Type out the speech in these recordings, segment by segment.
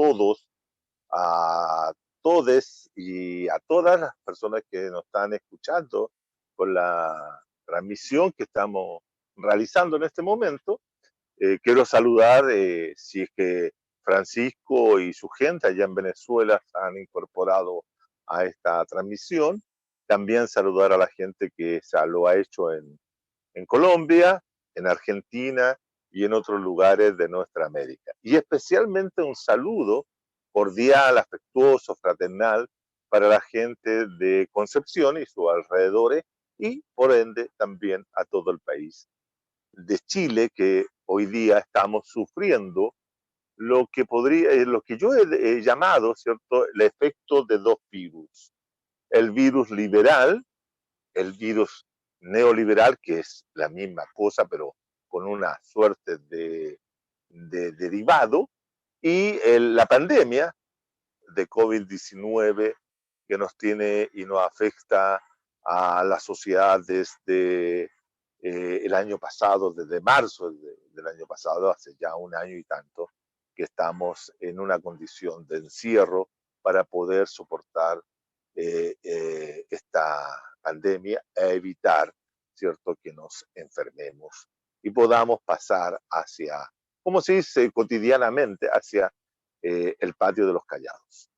todos, a todes y a todas las personas que nos están escuchando con la transmisión que estamos realizando en este momento. Quiero saludar, si es que Francisco y su gente allá en Venezuela se han incorporado a esta transmisión. También saludar a la gente que lo ha hecho en Colombia, en Argentina y en otros lugares de nuestra América. Y especialmente un saludo cordial, afectuoso, fraternal para la gente de Concepción y sus alrededores y por ende también a todo el país de Chile, que hoy día estamos sufriendo lo que yo he llamado, ¿cierto?, el efecto de dos virus. El virus liberal, el virus neoliberal, que es la misma cosa, pero con una suerte de derivado, y la pandemia de COVID-19 que nos tiene y nos afecta a la sociedad desde el año pasado, desde marzo del año pasado, hace ya un año y tanto, que estamos en una condición de encierro para poder soportar esta pandemia e evitar, ¿cierto?, que nos enfermemos y podamos pasar hacia, como se dice cotidianamente, hacia el patio de los callados.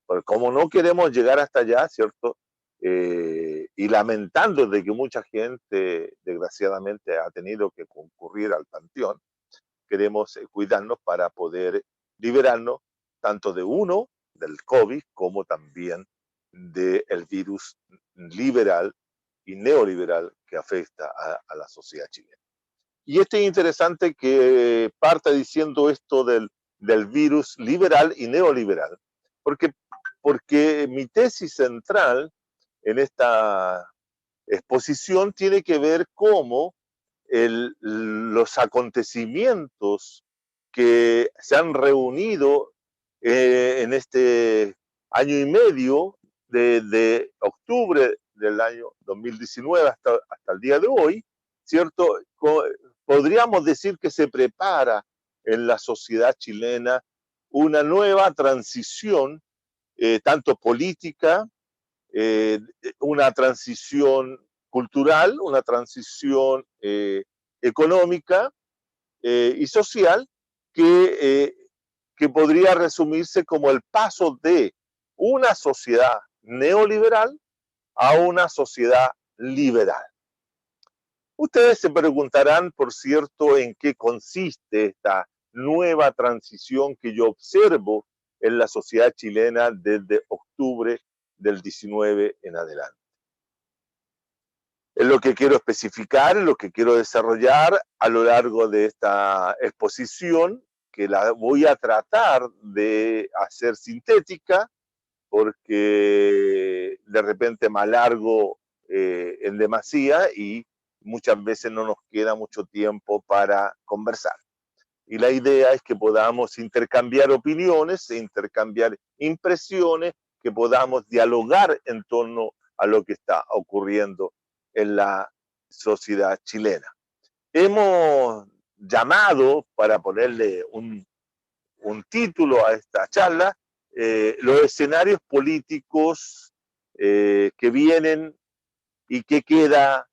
Porque como no queremos llegar hasta allá, ¿cierto? Y lamentando de que mucha gente, desgraciadamente, ha tenido que concurrir al panteón, queremos cuidarnos para poder liberarnos tanto de uno, del COVID, como también del virus liberal y neoliberal que afecta a la sociedad chilena. Y esto es interesante que parta diciendo esto del virus liberal y neoliberal, porque, porque mi tesis central en esta exposición tiene que ver cómo los acontecimientos que se han reunido en este año y medio, de octubre del año 2019 hasta el día de hoy, ¿cierto? Podríamos decir que se prepara en la sociedad chilena una nueva transición, tanto política, eh, una transición cultural, una transición económica y social que podría resumirse como el paso de una sociedad neoliberal a una sociedad liberal. Ustedes se preguntarán, por cierto, en qué consiste esta nueva transición que yo observo en la sociedad chilena desde octubre del 19 en adelante. Es lo que quiero especificar, lo que quiero desarrollar a lo largo de esta exposición, que la voy a tratar de hacer sintética, porque de repente me alargo en demasía y muchas veces no nos queda mucho tiempo para conversar. Y la idea es que podamos intercambiar opiniones, intercambiar impresiones, que podamos dialogar en torno a lo que está ocurriendo en la sociedad chilena. Hemos llamado, para ponerle un título a esta charla, los escenarios políticos que vienen y que queda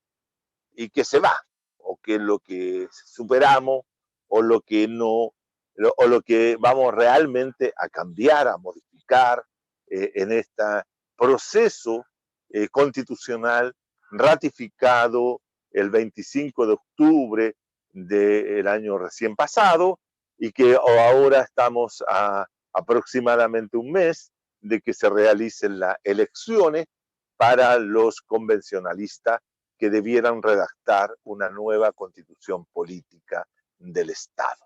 y que se va, o que es lo que superamos, o lo que no, o lo que vamos realmente a cambiar, a modificar en este proceso constitucional ratificado el 25 de octubre del año recién pasado y que ahora estamos a aproximadamente un mes de que se realicen las elecciones para los convencionalistas que debieran redactar una nueva constitución política del Estado.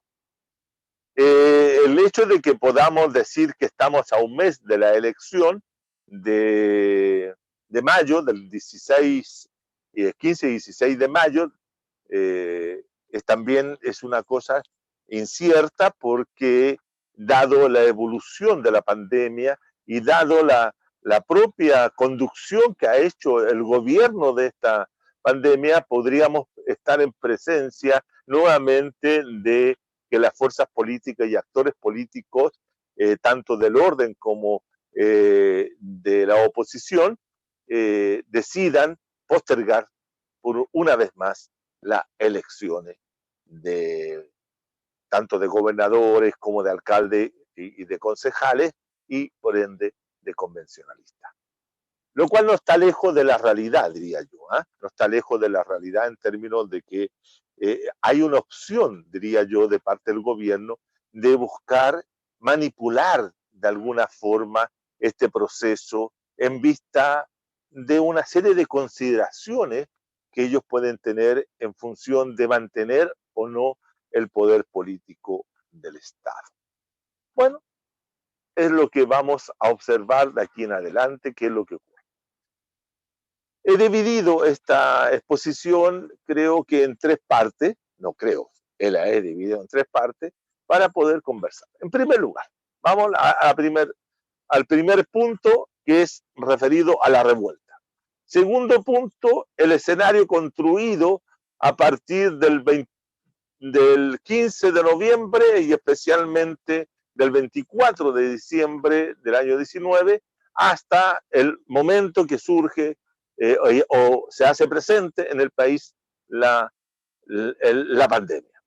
El hecho de que podamos decir que estamos a un mes de la elección de mayo, del 16, 15 y 16 de mayo, también es una cosa incierta porque dado la evolución de la pandemia y dado la propia conducción que ha hecho el gobierno de esta pandemia, podríamos estar en presencia nuevamente de que las fuerzas políticas y actores políticos tanto del orden como de la oposición, decidan postergar por una vez más las elecciones de tanto de gobernadores como de alcaldes y de concejales y por ende de convencionalistas. Lo cual no está lejos de la realidad, diría yo. No está lejos de la realidad en términos de que hay una opción, diría yo, de parte del gobierno de buscar manipular de alguna forma este proceso en vista de una serie de consideraciones que ellos pueden tener en función de mantener o no el poder político del Estado. Bueno, es lo que vamos a observar de aquí en adelante, qué es lo que ocurre. He dividido esta exposición, creo que en tres partes, no creo, la he dividido en tres partes para poder conversar. En primer lugar, vamos al primer punto, que es referido a la revuelta. Segundo punto, el escenario construido a partir del 15 de noviembre y especialmente del 24 de diciembre del año 19 hasta el momento que surge o se hace presente en el país la pandemia,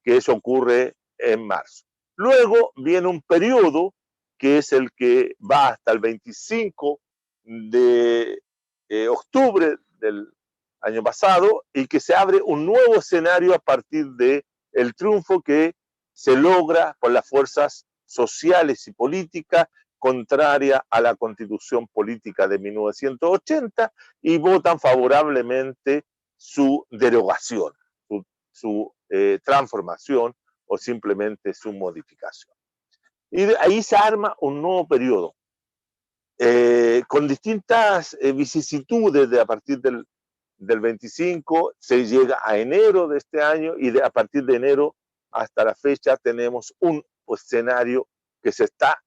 que eso ocurre en marzo. Luego viene un periodo que es el que va hasta el 25 de octubre del año pasado y que se abre un nuevo escenario a partir de el triunfo que se logra por las fuerzas sociales y políticas contraria a la constitución política de 1980 y votan favorablemente su derogación, su transformación o simplemente su modificación. Y ahí se arma un nuevo periodo con distintas vicisitudes a partir del 25, se llega a enero de este año y a partir de enero hasta la fecha tenemos un escenario que está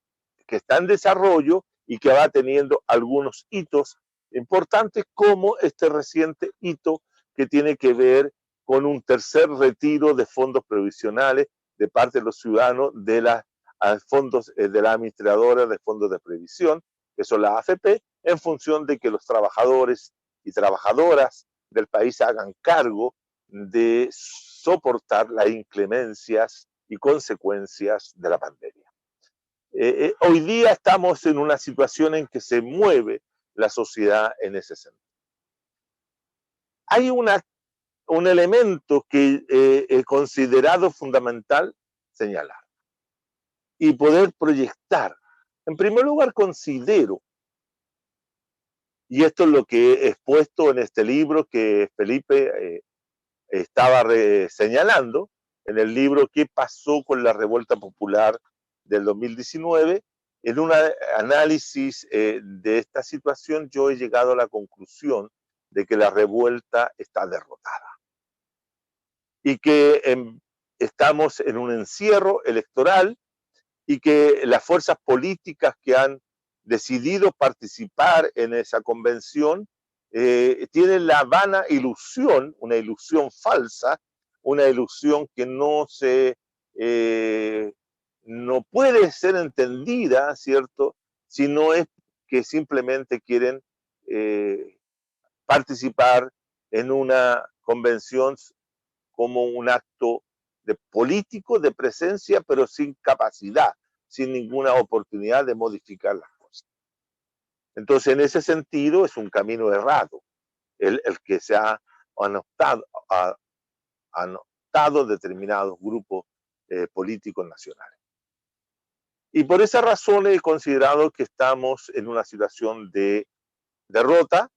en desarrollo y que va teniendo algunos hitos importantes como este reciente hito que tiene que ver con un tercer retiro de fondos previsionales de parte de los ciudadanos de las fondos de la administradora de fondos de previsión, que son las AFP, en función de que los trabajadores y trabajadoras del país hagan cargo de soportar las inclemencias y consecuencias de la pandemia. Hoy día estamos en una situación en que se mueve la sociedad en ese sentido. Hay un elemento que he considerado fundamental señalar y poder proyectar. En primer lugar, considero, y esto es lo que he expuesto en este libro que Felipe estaba señalando, en el libro ¿Qué pasó con la revuelta popular del 2019? En un análisis de esta situación yo he llegado a la conclusión de que la revuelta está derrotada y que estamos en un encierro electoral y que las fuerzas políticas que han decidido participar en esa convención tienen la vana ilusión, una ilusión falsa, una ilusión que no puede ser entendida, ¿cierto? Si no es que simplemente quieren participar en una convención como un acto de político, de presencia, pero sin capacidad, sin ninguna oportunidad de modificar las cosas. Entonces, en ese sentido, es un camino errado el que se ha anotado determinados grupos políticos nacionales. Y por esa razón he considerado que estamos en una situación de derrota,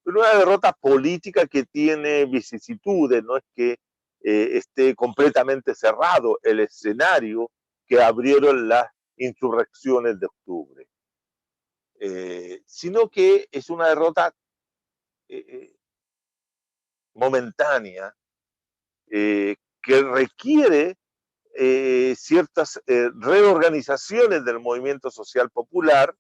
pero una derrota política que tiene vicisitudes, no es que esté completamente cerrado el escenario que abrieron las insurrecciones de octubre, sino que es una derrota momentánea que requiere ciertas reorganizaciones del movimiento social popular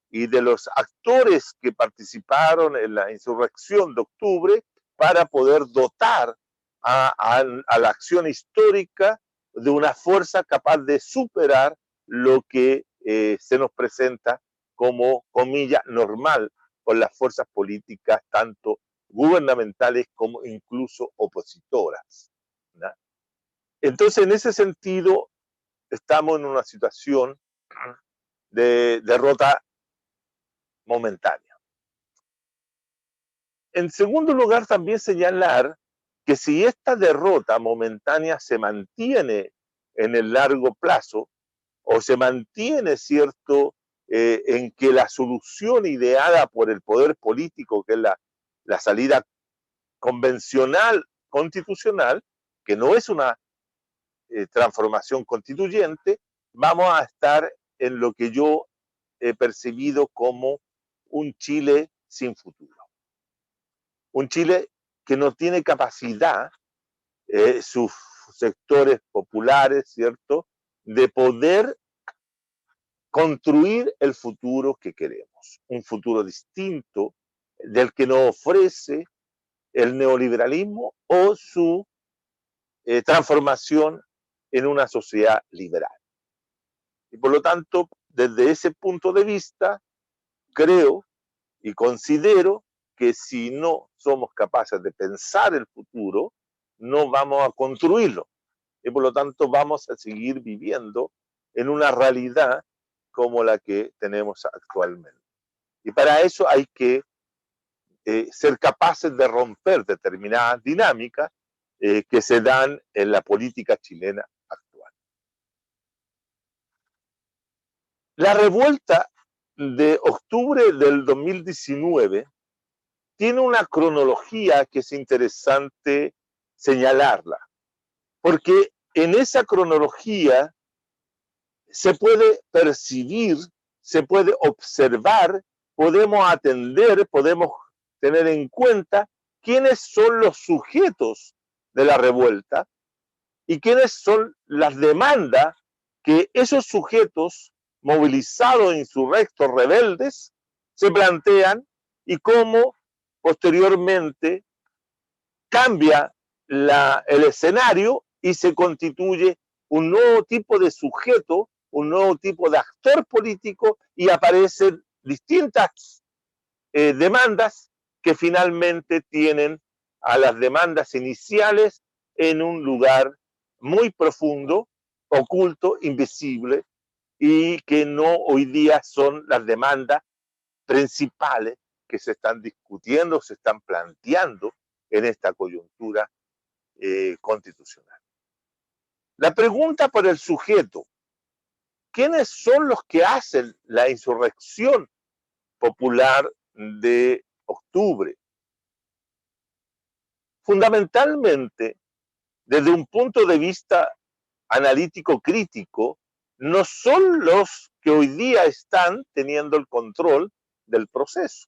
y de los actores que participaron en la insurrección de octubre para poder dotar a la acción histórica de una fuerza capaz de superar lo que se nos presenta como, comillas, normal con las fuerzas políticas, tanto gubernamentales como incluso opositoras, ¿no? Entonces, en ese sentido, estamos en una situación de derrota momentánea. En segundo lugar, también señalar que si esta derrota momentánea se mantiene en el largo plazo, o se mantiene, ¿cierto?, en que la solución ideada por el poder político, que es la salida convencional constitucional, que no es una transformación constituyente, vamos a estar en lo que yo he percibido como un Chile sin futuro. Un Chile que no tiene capacidad, sus sectores populares, ¿cierto?, de poder construir el futuro que queremos. Un futuro distinto del que nos ofrece el neoliberalismo o su transformación en una sociedad liberal. Y por lo tanto, desde ese punto de vista, creo y considero que si no somos capaces de pensar el futuro, no vamos a construirlo. Y por lo tanto vamos a seguir viviendo en una realidad como la que tenemos actualmente. Y para eso hay que ser capaces de romper determinadas dinámicas que se dan en la política chilena actual. La revuelta de octubre del 2019 tiene una cronología que es interesante señalarla, porque en esa cronología se puede percibir, se puede observar, podemos atender, podemos tener en cuenta quiénes son los sujetos de la revuelta y quiénes son las demandas que esos sujetos movilizados, insurrectos, rebeldes, se plantean y cómo posteriormente cambia el escenario y se constituye un nuevo tipo de sujeto, un nuevo tipo de actor político y aparecen distintas demandas que finalmente tienen a las demandas iniciales en un lugar muy profundo, oculto, invisible y que no hoy día son las demandas principales que se están discutiendo, se están planteando en esta coyuntura constitucional. La pregunta por el sujeto, ¿quiénes son los que hacen la insurrección popular de octubre? Fundamentalmente, desde un punto de vista analítico crítico, no son los que hoy día están teniendo el control del proceso,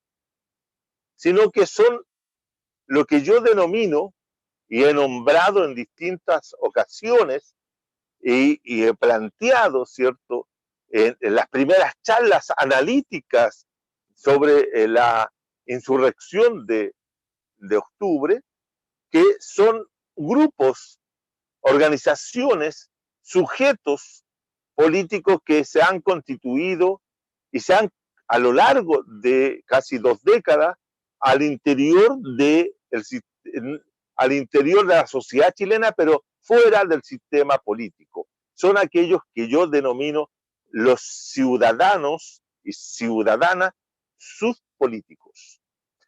sino que son lo que yo denomino y he nombrado en distintas ocasiones y he planteado, ¿cierto?, en las primeras charlas analíticas sobre la insurrección de octubre, que son grupos, organizaciones, sujetos políticos que se han constituido y se han, a lo largo de casi 2 décadas, al interior al interior de la sociedad chilena, pero fuera del sistema político. Son aquellos que yo denomino los ciudadanos y ciudadanas subpolíticos.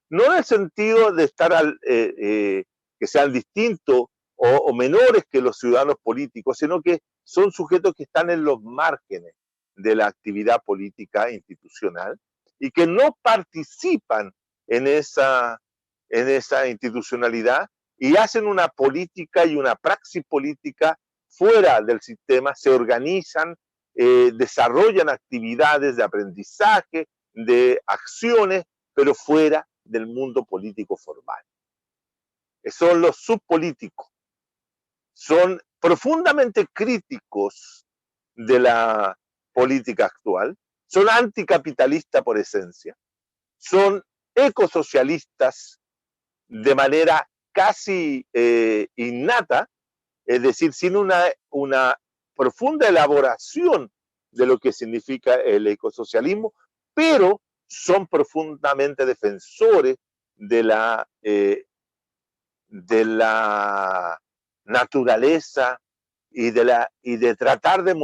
No en el sentido de estar que sean distintos o menores que los ciudadanos políticos, sino que son sujetos que están en los márgenes de la actividad política institucional y que no participan en esa institucionalidad y hacen una política y una praxis política fuera del sistema, se organizan, desarrollan actividades de aprendizaje, de acciones, pero fuera del mundo político formal. Son los subpolíticos, son profundamente críticos de la política actual, son anticapitalistas por esencia, son ecosocialistas de manera casi innata, es decir, sin una profunda elaboración de lo que significa el ecosocialismo, pero son profundamente defensores de la naturaleza y de tratar de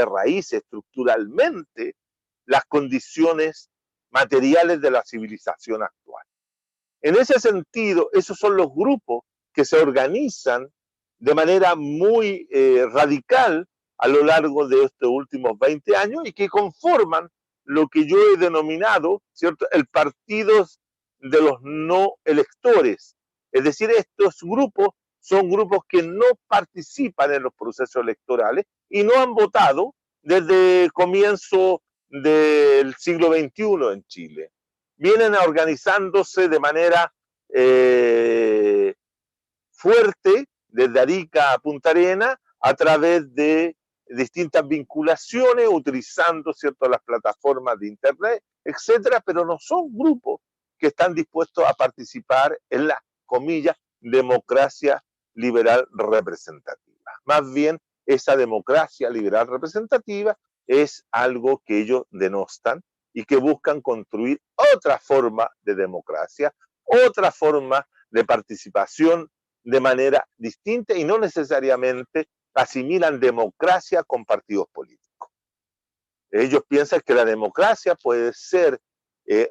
raíz estructuralmente las condiciones materiales de la civilización actual. En ese sentido, esos son los grupos que se organizan de manera muy radical a lo largo de estos últimos 20 años y que conforman lo que yo he denominado, ¿cierto?, el partido de los no electores. Es decir, estos grupos son grupos que no participan en los procesos electorales y no han votado desde el comienzo del siglo XXI en Chile. Vienen organizándose de manera fuerte desde Arica a Punta Arenas a través de distintas vinculaciones, utilizando, ¿cierto?, las plataformas de internet, etcétera, pero no son grupos que están dispuestos a participar en la, comillas, democracia liberal representativa. Más bien, esa democracia liberal representativa es algo que ellos denostan y que buscan construir otra forma de democracia, otra forma de participación de manera distinta y no necesariamente asimilan democracia con partidos políticos. Ellos piensan que la democracia puede ser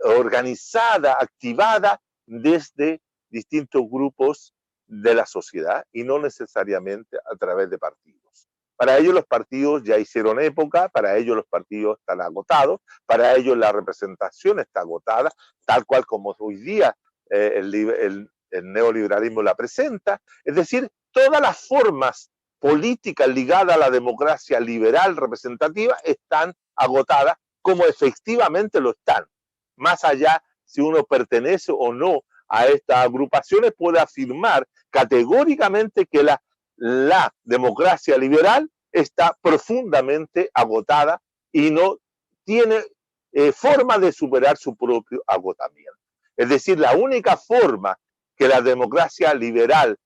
organizada, activada desde distintos grupos de la sociedad y no necesariamente a través de partidos. Para ellos los partidos ya hicieron época, para ellos los partidos están agotados, para ellos la representación está agotada, tal cual como hoy día el neoliberalismo la presenta. Es decir, todas las formas políticas ligadas a la democracia liberal representativa están agotadas, como efectivamente lo están. Más allá si uno pertenece o no a estas agrupaciones, puede afirmar categóricamente que la democracia liberal está profundamente agotada y no tiene forma de superar su propio agotamiento. Es decir, la única forma que la democracia liberal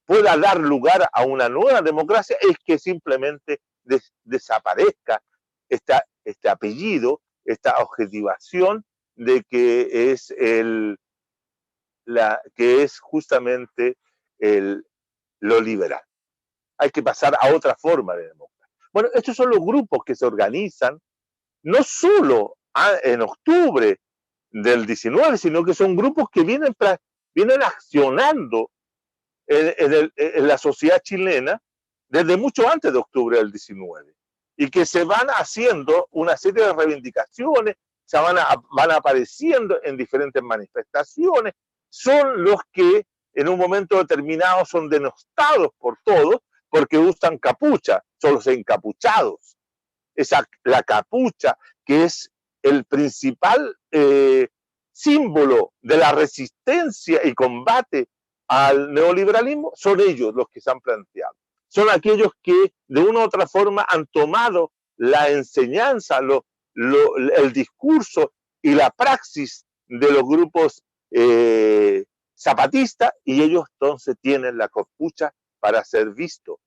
pueda dar lugar a una nueva democracia es que simplemente desaparezca este apellido, esta objetivación de que es justamente lo liberal. Hay que pasar a otra forma de democracia. Bueno, estos son los grupos que se organizan no solo en octubre del 19, sino que son grupos que vienen accionando en la sociedad chilena desde mucho antes de octubre del 19 y que se van haciendo una serie de reivindicaciones, van apareciendo en diferentes manifestaciones, son los que en un momento determinado son denostados por todos porque usan capucha, son los encapuchados. La capucha, que es el principal símbolo de la resistencia y combate al neoliberalismo, son ellos los que se han planteado. Son aquellos que de una u otra forma han tomado la enseñanza, el discurso y la praxis de los grupos zapatistas y ellos entonces tienen la capucha para ser vistos.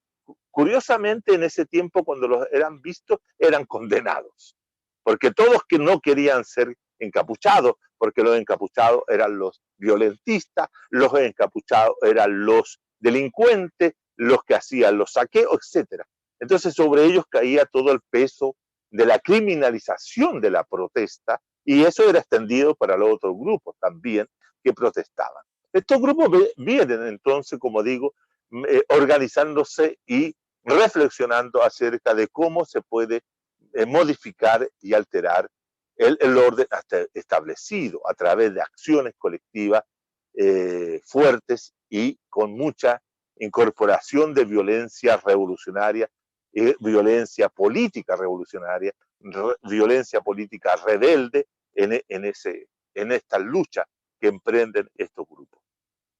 Curiosamente, en ese tiempo, cuando los eran vistos, eran condenados, porque todos que no querían ser encapuchados, porque los encapuchados eran los violentistas, los encapuchados eran los delincuentes, los que hacían los saqueos, etc. Entonces sobre ellos caía todo el peso de la criminalización de la protesta y eso era extendido para los otros grupos también que protestaban. Estos grupos vienen entonces, como digo, organizándose y reflexionando acerca de cómo se puede modificar y alterar el orden establecido a través de acciones colectivas fuertes y con mucha incorporación de violencia revolucionaria, violencia política revolucionaria, violencia política rebelde en esta lucha que emprenden estos grupos.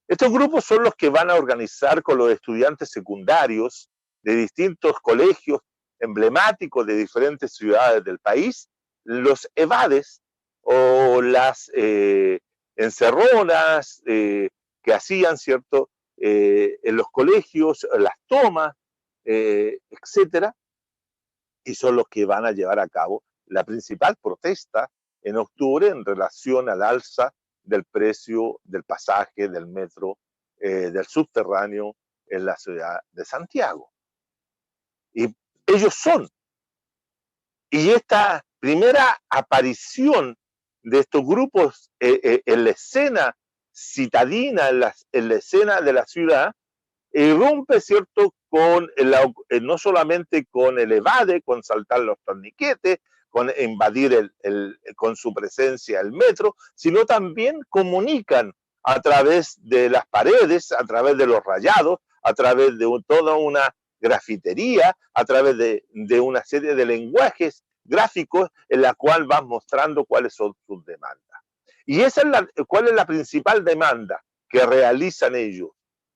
Estos grupos son los que van a organizar con los estudiantes secundarios de distintos colegios emblemáticos de diferentes ciudades del país, los EVADES o las encerronas que hacían, ¿cierto?, en los colegios, las tomas, etcétera, y son los que van a llevar a cabo la principal protesta en octubre en relación al alza del precio del pasaje del metro, del subterráneo en la ciudad de Santiago. Y ellos son. Y esta primera aparición de estos grupos en la escena citadina, en la escena de la ciudad, irrumpe, ¿cierto?, con no solamente con el evade, con saltar los torniquetes, con invadir con su presencia el metro, sino también comunican a través de las paredes, a través de los rayados, a través de toda una grafitería, a través de una serie de lenguajes gráficos en la cual van mostrando cuáles son sus demandas. Y esa es cuál es la principal demanda que realizan ellos.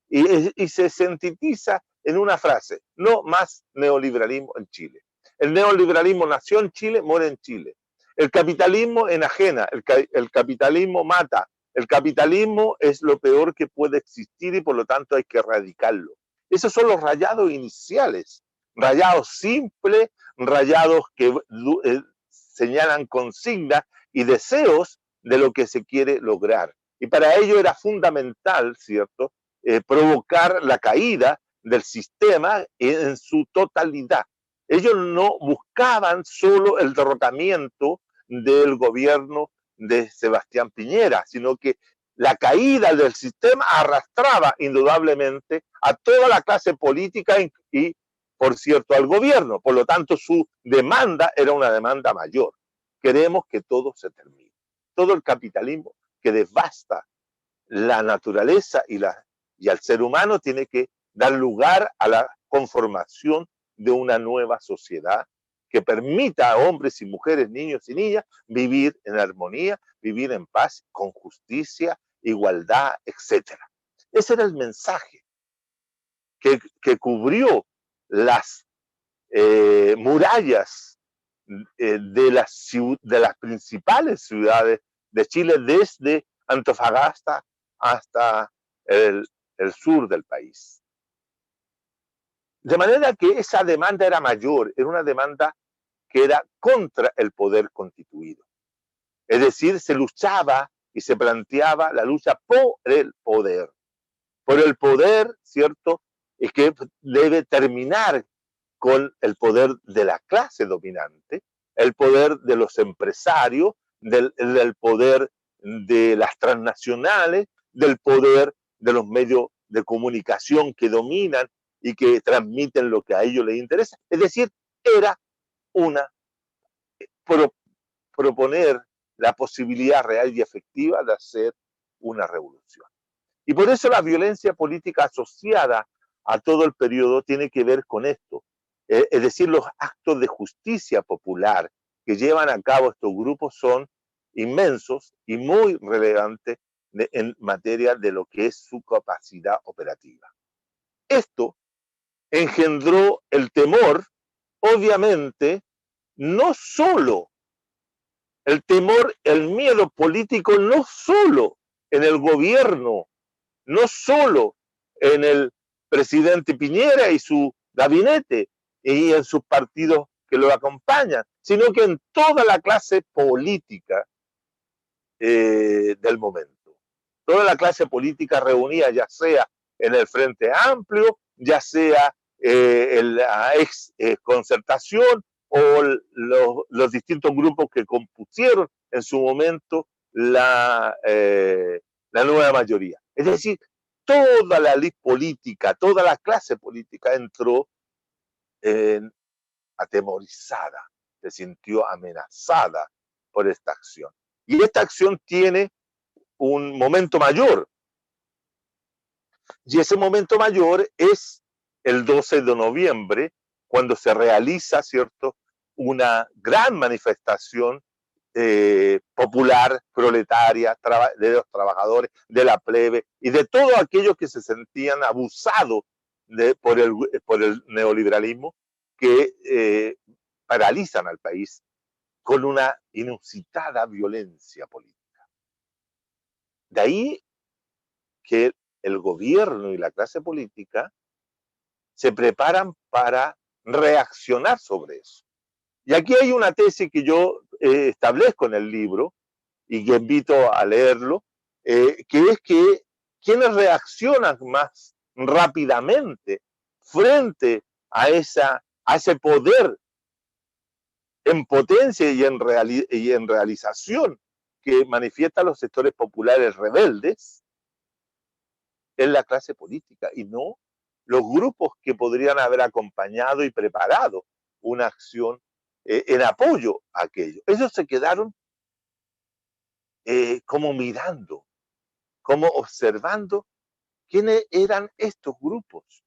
Y se sintetiza en una frase: no más neoliberalismo en Chile. El neoliberalismo nació en Chile, muere en Chile. El capitalismo enajena, el capitalismo mata, el capitalismo es lo peor que puede existir y por lo tanto hay que erradicarlo. Esos son los rayados iniciales, rayados simples, rayados que señalan consignas y deseos de lo que se quiere lograr. Y para ello era fundamental, ¿cierto?, provocar la caída del sistema en su totalidad. Ellos no buscaban solo el derrocamiento del gobierno de Sebastián Piñera, sino que la caída del sistema arrastraba indudablemente a toda la clase política y, por cierto, al gobierno. Por lo tanto, su demanda era una demanda mayor. Queremos que todo se termine. Todo el capitalismo que devasta la naturaleza y al ser humano tiene que dar lugar a la conformación de una nueva sociedad que permita a hombres y mujeres, niños y niñas vivir en armonía, vivir en paz, con justicia, igualdad, etc. Ese era el mensaje que cubrió las murallas de las principales ciudades de Chile, desde Antofagasta hasta el sur del país. De manera que esa demanda era mayor, era una demanda que era contra el poder constituido. Es decir, se luchaba y se planteaba la lucha por el poder. Por el poder, ¿cierto?, es que debe terminar con el poder de la clase dominante, el poder de los empresarios, del poder de las transnacionales, del poder de los medios de comunicación que dominan y que transmiten lo que a ellos les interesa. Es decir, era una proponer la posibilidad real y efectiva de hacer una revolución. Y por eso la violencia política asociada a todo el periodo tiene que ver con esto. Es decir, los actos de justicia popular que llevan a cabo estos grupos son inmensos y muy relevantes en materia de lo que es su capacidad operativa. Esto engendró el temor, obviamente, no solo el temor, el miedo político, no solo en el gobierno, no solo en el presidente Piñera y su gabinete y en sus partidos que lo acompañan, sino que en toda la clase política del momento. Toda la clase política reunida, ya sea en el Frente Amplio, ya sea en la ex concertación o los distintos grupos que compusieron en su momento la nueva mayoría. Es decir, toda la elite política, toda la clase política entró atemorizada, se sintió amenazada por esta acción. Y esta acción tiene un momento mayor. Y ese momento mayor es el 12 de noviembre, cuando se realiza, ¿cierto?, una gran manifestación popular, proletaria, de los trabajadores, de la plebe y de todos aquellos que se sentían abusados por el neoliberalismo, que paralizan al país con una inusitada violencia política. De ahí que el gobierno y la clase política se preparan para reaccionar sobre eso. Y aquí hay una tesis que yo establezco en el libro y que invito a leerlo, que es que quienes reaccionan más rápidamente frente a ese poder en potencia y en realización que manifiestan los sectores populares rebeldes, es la clase política y no los grupos que podrían haber acompañado y preparado una acción en apoyo a aquello. Ellos se quedaron como mirando, como observando quiénes eran estos grupos,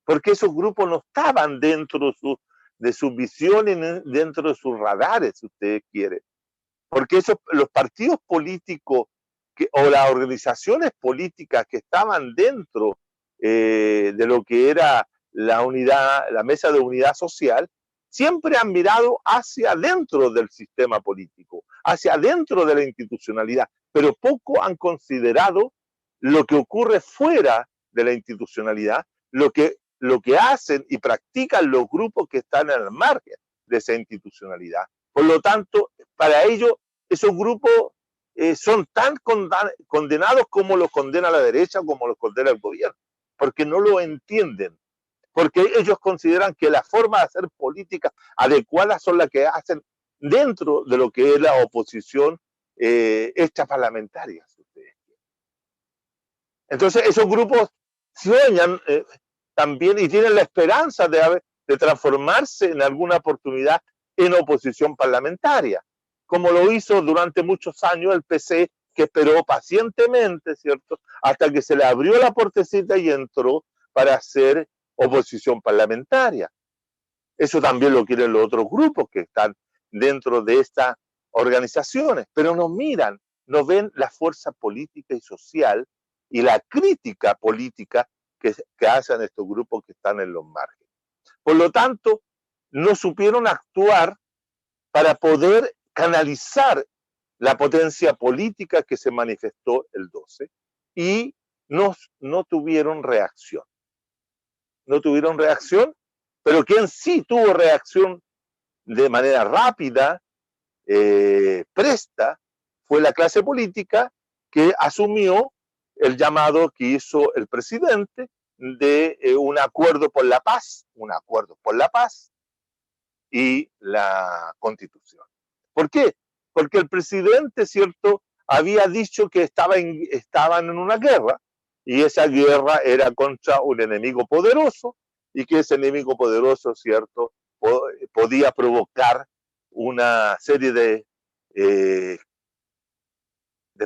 porque esos grupos no estaban dentro de sus visiones, dentro de sus radares, si ustedes quieren, porque los partidos políticos o las organizaciones políticas que estaban dentro de lo que era la mesa de unidad social, siempre han mirado hacia adentro del sistema político, hacia adentro de la institucionalidad, pero poco han considerado lo que ocurre fuera de la institucionalidad, lo que hacen y practican los grupos que están al margen de esa institucionalidad. Por lo tanto, para ellos, esos grupos son tan condenados como los condena la derecha, como los condena el gobierno, porque no lo entienden, porque ellos consideran que las formas de hacer política adecuadas son las que hacen dentro de lo que es la oposición extraparlamentaria. Entonces, esos grupos sueñan también y tienen la esperanza de transformarse en alguna oportunidad en oposición parlamentaria, como lo hizo durante muchos años el PC, que esperó pacientemente, ¿cierto?, hasta que se le abrió la puertecita y entró para hacer oposición parlamentaria. Eso también lo quieren los otros grupos que están dentro de estas organizaciones, pero no miran, no ven la fuerza política y social y la crítica política que hacen estos grupos que están en los márgenes. Por lo tanto, no supieron actuar para poder canalizar la potencia política que se manifestó el 12 y no tuvieron reacción. No tuvieron reacción, pero quien sí tuvo reacción de manera rápida, presta, fue la clase política que asumió el llamado que hizo el presidente de un acuerdo por la paz y la Constitución. ¿Por qué? Porque el presidente, ¿cierto?, había dicho que estaban en una guerra y esa guerra era contra un enemigo poderoso y que ese enemigo poderoso, ¿cierto?, podía provocar una serie de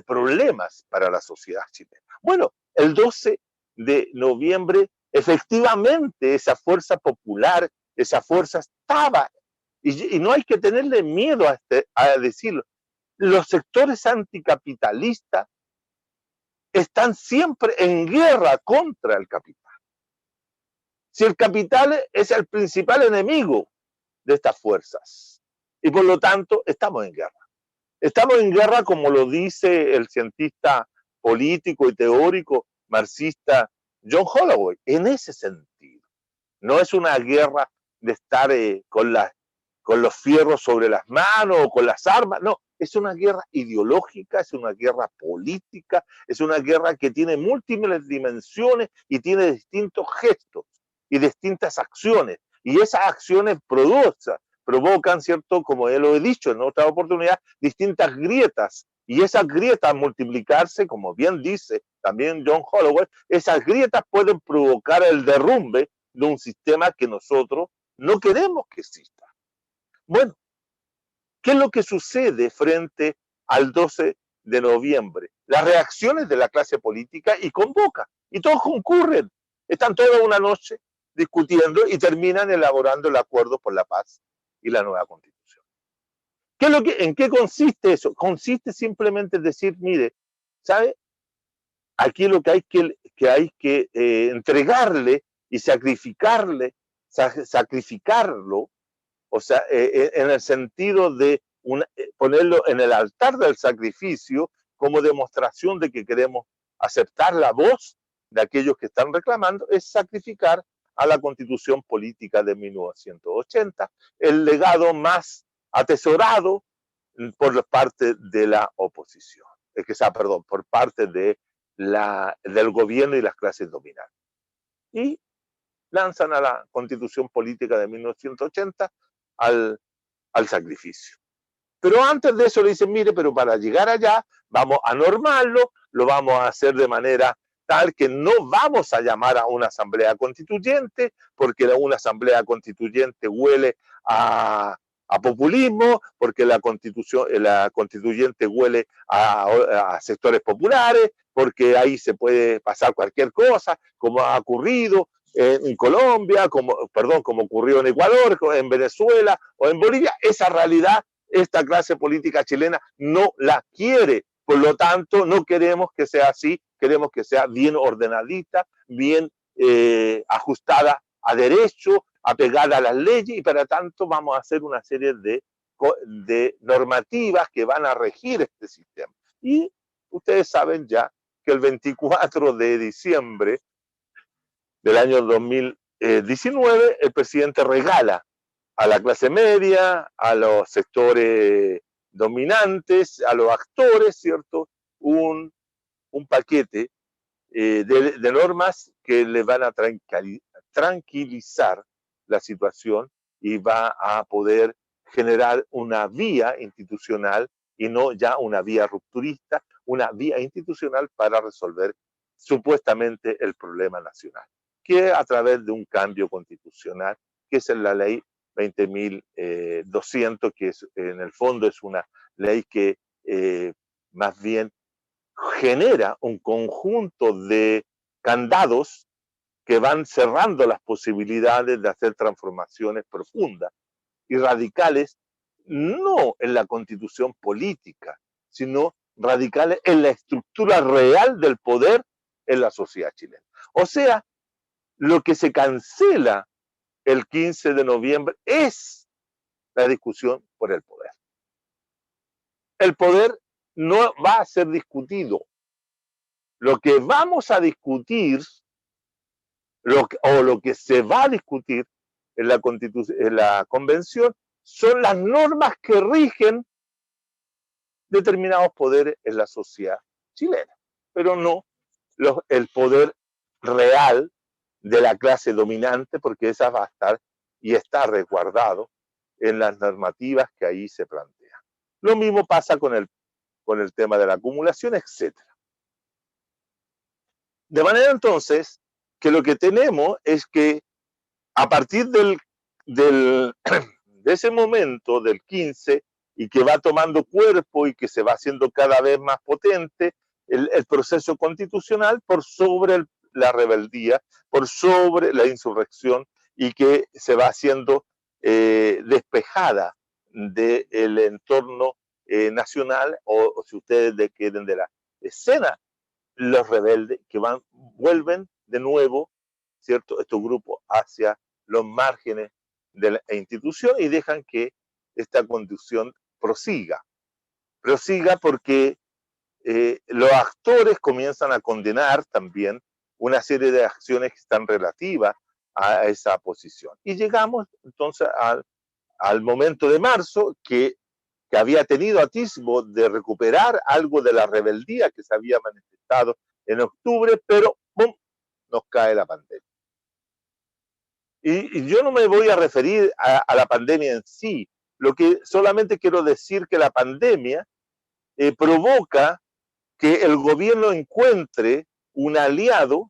problemas para la sociedad chilena. Bueno, el 12 de noviembre, efectivamente, esa fuerza popular, esa fuerza estaba, y no hay que tenerle miedo a decirlo, los sectores anticapitalistas están siempre en guerra contra el capital. Si el capital es el principal enemigo de estas fuerzas, y por lo tanto estamos en guerra. Estamos en guerra, como lo dice el cientista político y teórico marxista John Holloway, en ese sentido. No es una guerra de estar con los fierros sobre las manos o con las armas, no, es una guerra ideológica, es una guerra política, es una guerra que tiene múltiples dimensiones y tiene distintos gestos y distintas acciones. Y esas acciones provocan, ¿cierto?, como ya lo he dicho en otra oportunidad, distintas grietas. Y esas grietas multiplicarse, como bien dice también John Holloway, esas grietas pueden provocar el derrumbe de un sistema que nosotros no queremos que exista. Bueno, ¿qué es lo que sucede frente al 12 de noviembre? Las reacciones de la clase política y convoca, y todos concurren. Están toda una noche discutiendo y terminan elaborando el acuerdo por la paz y la nueva constitución. ¿En qué consiste eso? Consiste simplemente en decir, mire, ¿sabe? Aquí lo que hay que entregarle y sacrificarlo, o sea, en el sentido de ponerlo en el altar del sacrificio como demostración de que queremos aceptar la voz de aquellos que están reclamando, es sacrificar a la Constitución Política de 1980, el legado más atesorado por parte de la oposición, perdón, por parte del gobierno y las clases dominantes. Y lanzan a la Constitución Política de 1980 al sacrificio. Pero antes de eso le dicen, mire, pero para llegar allá vamos a normarlo, lo vamos a hacer de manera tal que no vamos a llamar a una asamblea constituyente, porque una asamblea constituyente huele a populismo, porque la constituyente huele a sectores populares, porque ahí se puede pasar cualquier cosa, como ha ocurrido en Colombia, como ocurrió en Ecuador, en Venezuela o en Bolivia. Esa realidad esta clase política chilena no la quiere. Por lo tanto, no queremos que sea así, queremos que sea bien ordenadita, bien ajustada a derecho, apegada a las leyes, y para tanto vamos a hacer una serie de normativas que van a regir este sistema. Y ustedes saben ya que el 24 de diciembre del año 2019, el presidente regala a la clase media, a los sectores dominantes, a los actores, ¿cierto? Un paquete de normas que les van a tranquilizar la situación y va a poder generar una vía institucional y no ya una vía rupturista, una vía institucional para resolver supuestamente el problema nacional, que a través de un cambio constitucional, que es en la ley 20.200, que en el fondo es una ley que más bien genera un conjunto de candados que van cerrando las posibilidades de hacer transformaciones profundas y radicales, no en la constitución política, sino radicales en la estructura real del poder en la sociedad chilena. O sea, lo que se cancela el 15 de noviembre es la discusión por el poder. El poder no va a ser discutido. Lo que vamos a discutir, lo que se va a discutir en la convención, son las normas que rigen determinados poderes en la sociedad chilena, pero no el poder real de la clase dominante, porque esa va a estar y está resguardado en las normativas que ahí se plantean. Lo mismo pasa con el tema de la acumulación, etc. De manera entonces que lo que tenemos es que a partir de ese momento, del 15, y que va tomando cuerpo y que se va haciendo cada vez más potente el proceso constitucional por sobre la rebeldía, por sobre la insurrección, y que se va haciendo despejada del entorno nacional, o si ustedes quieren, de la escena, los rebeldes que vuelven de nuevo, ¿cierto?, estos grupos hacia los márgenes de la institución y dejan que esta conducción prosiga porque los actores comienzan a condenar también una serie de acciones que están relativas a esa posición. Y llegamos entonces al momento de marzo que había tenido atisbo de recuperar algo de la rebeldía que se había manifestado en octubre, pero ¡pum!, nos cae la pandemia. Y yo no me voy a referir a la pandemia en sí, lo que solamente quiero decir que la pandemia provoca que el gobierno encuentre un aliado,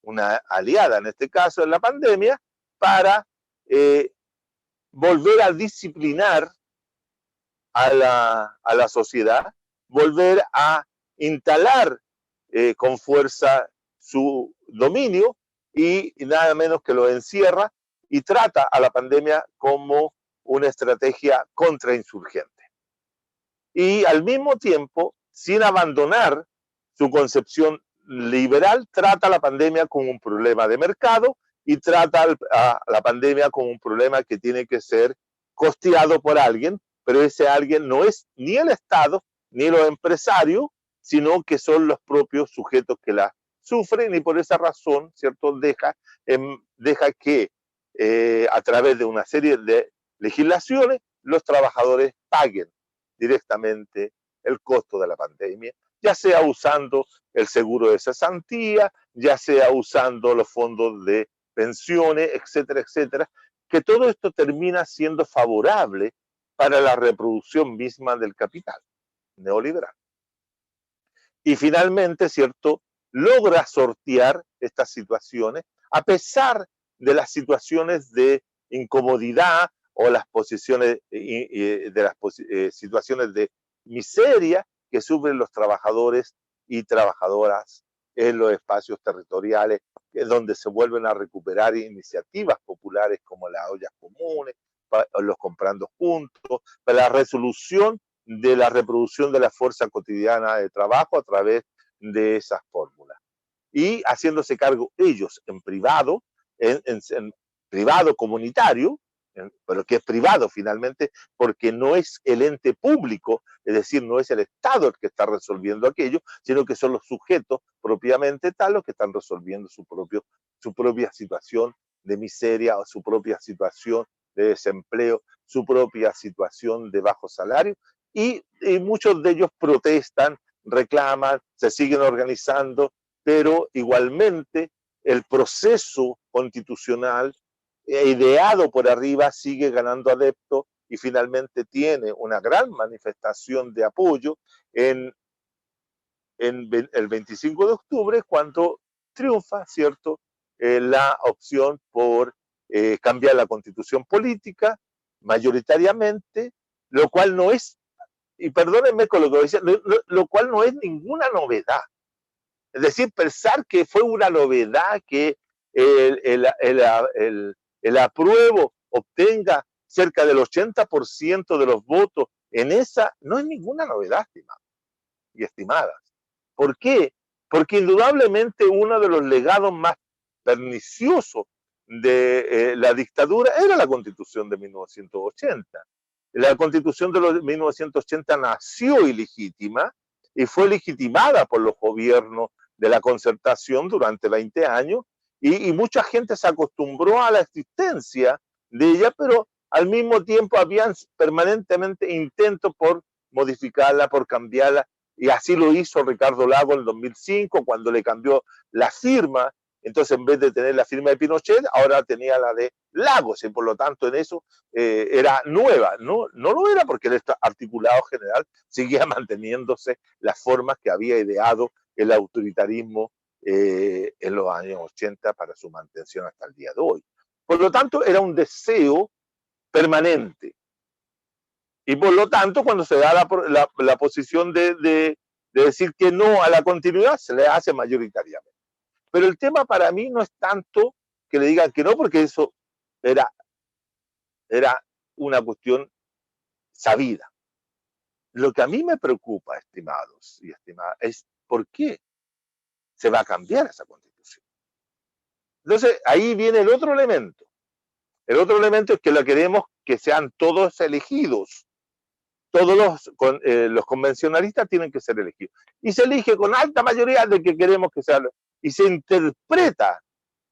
una aliada en este caso en la pandemia, para volver a disciplinar a la sociedad, volver a instalar con fuerza su dominio y nada menos que lo encierra y trata a la pandemia como una estrategia contrainsurgente. Y al mismo tiempo, sin abandonar su concepción liberal, trata a la pandemia como un problema de mercado y trata a la pandemia como un problema que tiene que ser costeado por alguien, pero ese alguien no es ni el Estado ni los empresarios, sino que son los propios sujetos que la sufren, y por esa razón, ¿cierto?, deja deja que a través de una serie de legislaciones los trabajadores paguen directamente el costo de la pandemia, ya sea usando el seguro de cesantía, ya sea usando los fondos de pensiones, etcétera, etcétera, que todo esto termina siendo favorable para la reproducción misma del capital neoliberal. Y finalmente, ¿cierto?, logra sortear estas situaciones a pesar de las situaciones de incomodidad o las posiciones de las situaciones de miseria que sufren los trabajadores y trabajadoras en los espacios territoriales, donde se vuelven a recuperar iniciativas populares como las ollas comunes, los comprando juntos, para la resolución de la reproducción de la fuerza cotidiana de trabajo a través de esas fórmulas. Y haciéndose cargo ellos en privado, en privado comunitario, pero que es privado finalmente, porque no es el ente público, es decir, no es el Estado el que está resolviendo aquello, sino que son los sujetos propiamente tal los que están resolviendo su propia situación de miseria o su propia situación de desempleo, su propia situación de bajo salario, y muchos de ellos protestan, reclaman, se siguen organizando, pero igualmente el proceso constitucional ideado por arriba sigue ganando adeptos y finalmente tiene una gran manifestación de apoyo en el 25 de octubre cuando triunfa, ¿cierto?, la opción por cambiar la constitución política mayoritariamente, lo cual no es, y perdónenme con lo que decía, lo cual no es ninguna novedad. Es decir, pensar que fue una novedad que el, el, el, el apruebo obtenga cerca del 80% de los votos en esa, no es ninguna novedad, estimados y estimadas. ¿Por qué? Porque indudablemente uno de los legados más perniciosos de la dictadura era la Constitución de 1980. La Constitución de 1980 nació ilegítima y fue legitimada por los gobiernos de la concertación durante 20 años y mucha gente se acostumbró a la existencia de ella, pero al mismo tiempo habían permanentemente intentos por modificarla, por cambiarla, y así lo hizo Ricardo Lagos en el 2005 cuando le cambió la firma. Entonces, en vez de tener la firma de Pinochet, ahora tenía la de Lagos, y por lo tanto en eso era nueva. No lo era porque el articulado general seguía manteniéndose las formas que había ideado el autoritarismo en los años 80 para su mantención hasta el día de hoy. Por lo tanto, era un deseo permanente. Y por lo tanto, cuando se da la posición de decir que no a la continuidad, se le hace mayoritariamente. Pero el tema para mí no es tanto que le digan que no, porque eso era, era una cuestión sabida. Lo que a mí me preocupa, estimados y estimadas, es por qué se va a cambiar esa constitución. Entonces, ahí viene el otro elemento. El otro elemento es que lo queremos que sean todos elegidos. Todos los convencionalistas tienen que ser elegidos. Y se elige con alta mayoría de que queremos que sea. Y se interpreta,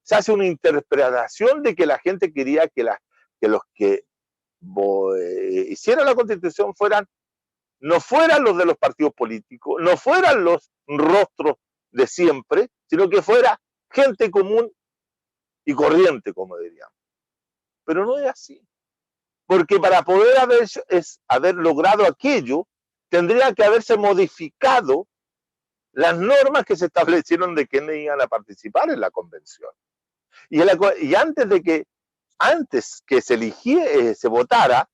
se hace una interpretación de que la gente quería que los que hicieran la constitución no fueran los de los partidos políticos, no fueran los rostros de siempre, sino que fuera gente común y corriente, como diríamos. Pero no es así. Porque para poder haber logrado aquello, tendría que haberse modificado las normas que se establecieron de quiénes iban a participar en la convención. Y antes que se votara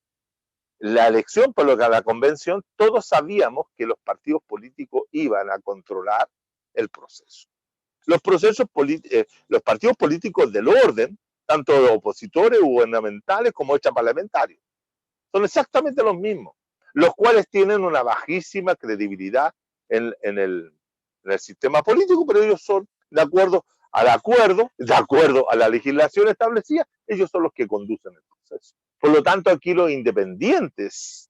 la elección por lo que a la convención, todos sabíamos que los partidos políticos iban a controlar el proceso. Los partidos políticos del orden, tanto de opositores gubernamentales como extraparlamentarios, son exactamente los mismos, los cuales tienen una bajísima credibilidad en el sistema político, pero ellos son de acuerdo a la legislación establecida, ellos son los que conducen el proceso. Por lo tanto, aquí los independientes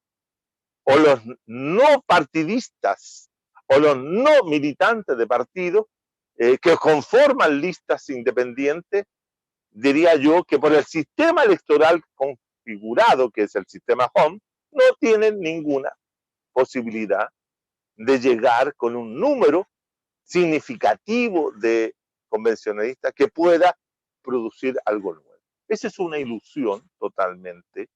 o los no partidistas o los no militantes de partido que conforman listas independientes diría yo que por el sistema electoral configurado, que es el sistema Home, no tienen ninguna posibilidad de llegar con un número significativo de convencionalistas que pueda producir algo nuevo. Esa es una ilusión totalmente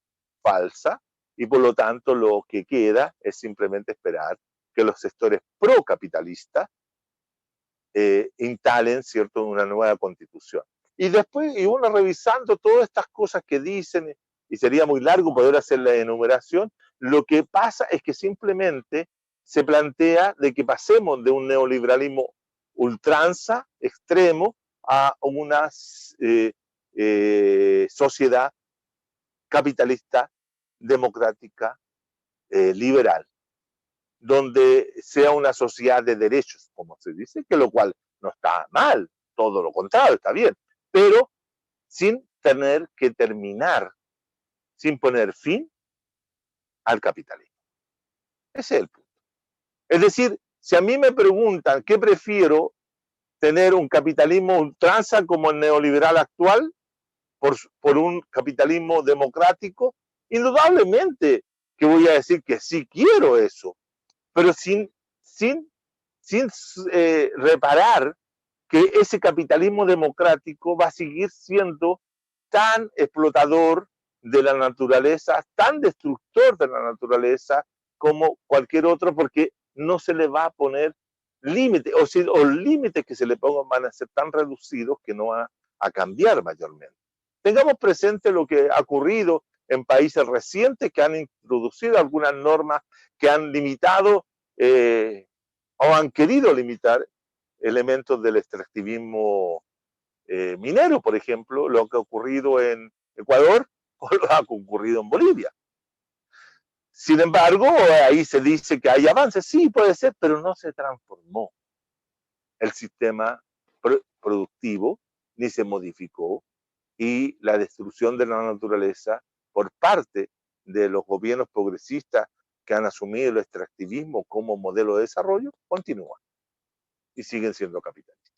falsa y por lo tanto lo que queda es simplemente esperar que los sectores procapitalistas instalen, ¿cierto?, una nueva constitución. Y después, y uno revisando todas estas cosas que dicen, y sería muy largo poder hacer la enumeración, lo que pasa es que simplemente se plantea de que pasemos de un neoliberalismo ultranza, extremo, a una sociedad capitalista, democrática, liberal, donde sea una sociedad de derechos, como se dice, que lo cual no está mal, todo lo contrario, está bien, pero sin tener que terminar, sin poner fin al capitalismo. Ese es el punto. Es decir, si a mí me preguntan qué prefiero, tener un capitalismo ultranza como el neoliberal actual, por un capitalismo democrático, indudablemente que voy a decir que sí quiero eso, pero sin reparar que ese capitalismo democrático va a seguir siendo tan explotador de la naturaleza, tan destructor de la naturaleza como cualquier otro, porque no se le va a poner límite, o los límites que se le pongan van a ser tan reducidos que no va a cambiar mayormente. Tengamos presente lo que ha ocurrido en países recientes que han introducido algunas normas que han limitado o han querido limitar elementos del extractivismo minero, por ejemplo, lo que ha ocurrido en Ecuador o lo que ha ocurrido en Bolivia. Sin embargo, ahí se dice que hay avances, sí, puede ser, pero no se transformó el sistema productivo, ni se modificó, y la destrucción de la naturaleza por parte de los gobiernos progresistas que han asumido el extractivismo como modelo de desarrollo, continúa y siguen siendo capitalistas.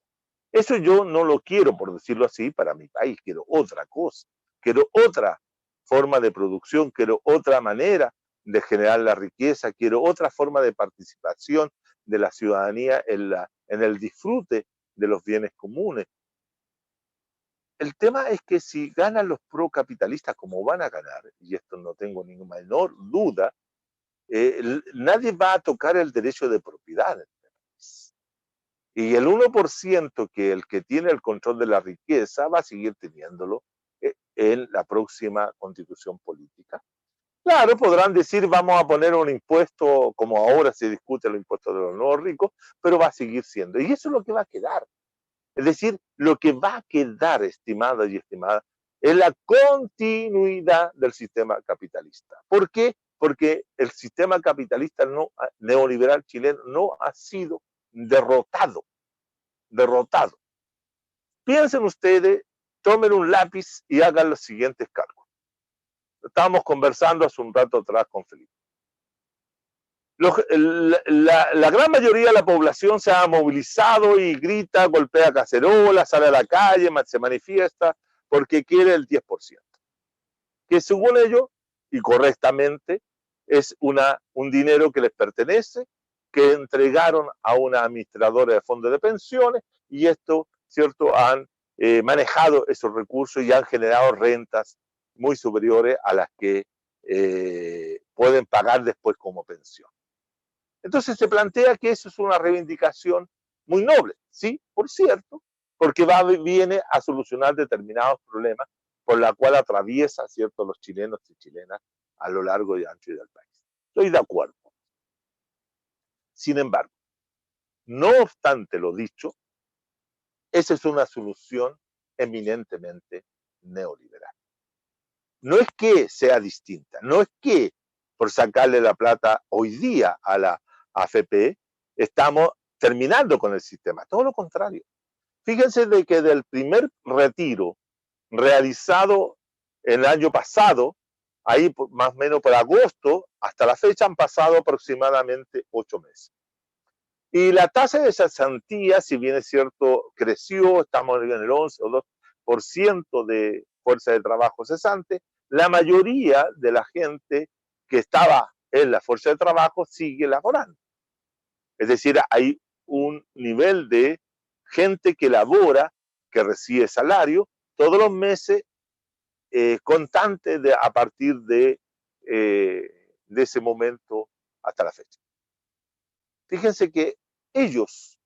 Eso yo no lo quiero, por decirlo así, para mi país. Quiero otra cosa. Quiero otra forma de producción, quiero otra manera de generar la riqueza, quiero otra forma de participación de la ciudadanía en el disfrute de los bienes comunes. El tema es que si ganan los procapitalistas como van a ganar, y esto no tengo ninguna menor duda, nadie va a tocar el derecho de propiedad. Y el 1% que el que tiene el control de la riqueza va a seguir teniéndolo en la próxima constitución política. Claro, podrán decir vamos a poner un impuesto, como ahora se discute el impuesto de los nuevos ricos, pero va a seguir siendo. Y eso es lo que va a quedar. Es decir, lo que va a quedar, estimada y estimada, es la continuidad del sistema capitalista. ¿Por qué? Porque el sistema capitalista neoliberal chileno no ha sido derrotado. Piensen ustedes, tomen un lápiz y hagan los siguientes cálculos. Estábamos conversando hace un rato atrás con Felipe. La gran mayoría de la población se ha movilizado y grita, golpea cacerolas, sale a la calle, se manifiesta porque quiere el 10%. Que según ellos, y correctamente, es un dinero que les pertenece, que entregaron a una administradora de fondos de pensiones y esto, ¿cierto?, han manejado esos recursos y han generado rentas muy superiores a las que pueden pagar después como pensión. Entonces se plantea que eso es una reivindicación muy noble, sí, por cierto, porque viene a solucionar determinados problemas por la cual atraviesa, cierto, los chilenos y chilenas a lo largo y ancho del país. Estoy de acuerdo. Sin embargo, no obstante lo dicho, esa es una solución eminentemente neoliberal. No es que sea distinta, no es que por sacarle la plata hoy día a la AFP estamos terminando con el sistema, todo lo contrario. Fíjense de que del primer retiro realizado el año pasado, ahí más o menos por agosto, hasta la fecha han pasado aproximadamente 8 meses. Y la tasa de cesantía, si bien es cierto, creció, estamos en el 11 o 12, 10% de fuerza de trabajo cesante, la mayoría de la gente que estaba en la fuerza de trabajo sigue laborando. Es decir, hay un nivel de gente que labora, que recibe salario todos los meses, constante a partir de ese momento hasta la fecha. Fíjense que ellos,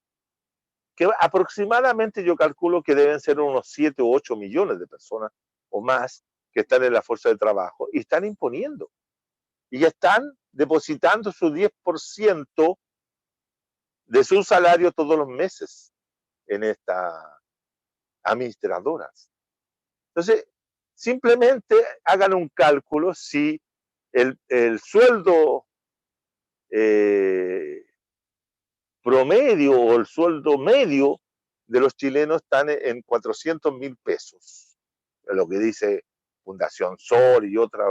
que aproximadamente yo calculo que deben ser unos 7 u 8 millones de personas o más que están en la fuerza de trabajo y están imponiendo. Y ya están depositando su 10% de su salario todos los meses en estas administradoras. Entonces, simplemente hagan un cálculo si el sueldo eh, promedio o el sueldo medio de los chilenos están en 400.000 pesos, lo que dice Fundación Sol y otras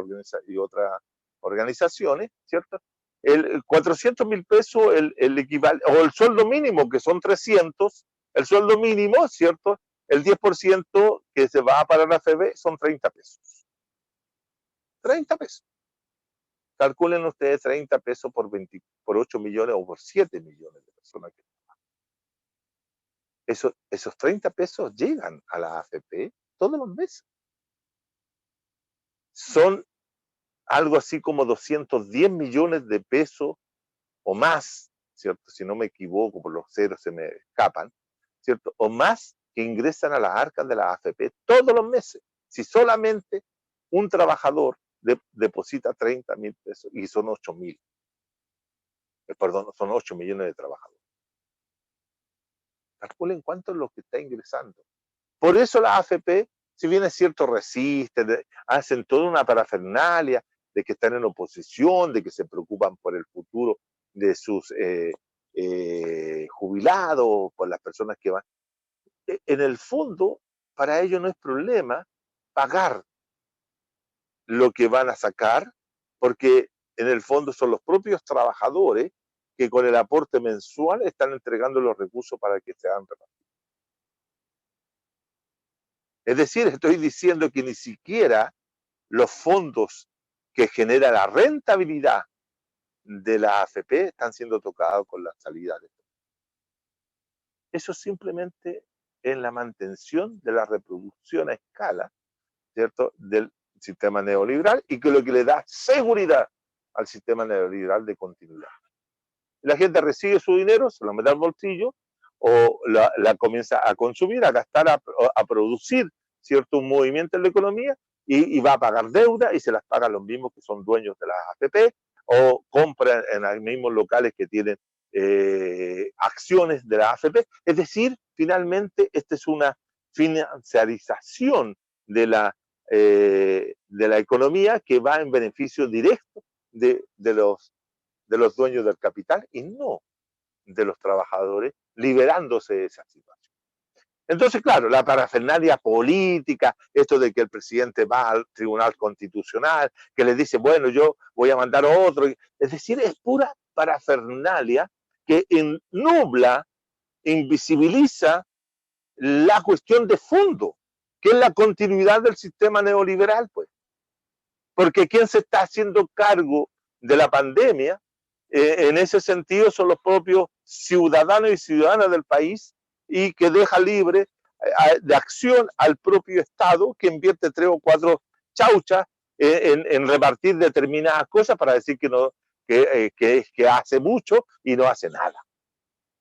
organizaciones, ¿cierto? El 400.000 pesos, el equivalente, o el sueldo mínimo, que son 300, el sueldo mínimo, ¿cierto? El 10% que se va para la FB son 30 pesos. 30 pesos. Calculen ustedes 30 pesos por 8 millones o por 7 millones de personas que esos 30 pesos llegan a la AFP todos los meses. Son algo así como 210 millones de pesos o más, ¿cierto? Si no me equivoco, por los ceros se me escapan, ¿cierto? O más que ingresan a las arcas de la AFP todos los meses. Si solamente un trabajador deposita 30.000 pesos y son 8.000, perdón, son 8 millones de trabajadores. Calculen cuánto es lo que está ingresando. Por eso la AFP, si bien es cierto, resisten, hacen toda una parafernalia de que están en oposición, de que se preocupan por el futuro de sus jubilados, por las personas que van. En el fondo, para ellos no es problema pagar lo que van a sacar, porque en el fondo son los propios trabajadores que con el aporte mensual están entregando los recursos para que se hagan repartidos. Es decir, estoy diciendo que ni siquiera los fondos que genera la rentabilidad de la AFP están siendo tocados con la salida de esto. Eso simplemente es la mantención de la reproducción a escala, ¿cierto?, del sistema neoliberal y que lo que le da seguridad al sistema neoliberal de continuidad. La gente recibe su dinero, se lo mete al bolsillo o la comienza a consumir, a gastar, a producir, ¿cierto?, un movimiento en la economía y va a pagar deuda y se las pagan los mismos que son dueños de las AFP o compran en los mismos locales que tienen acciones de la AFP. Es decir, finalmente, esta es una financiarización de la economía que va en beneficio directo de los dueños del capital y no de los trabajadores, liberándose de esa situación. Entonces, claro, la parafernalia política, esto de que el presidente va al Tribunal Constitucional, que le dice, bueno, yo voy a mandar otro, es decir, es pura parafernalia que nubla, invisibiliza la cuestión de fondo, que es la continuidad del sistema neoliberal, pues. Porque quien se está haciendo cargo de la pandemia, en ese sentido, son los propios ciudadanos y ciudadanas del país y que deja libre de acción al propio Estado que invierte 3 o 4 chauchas en repartir determinadas cosas para decir que, no, que hace mucho y no hace nada.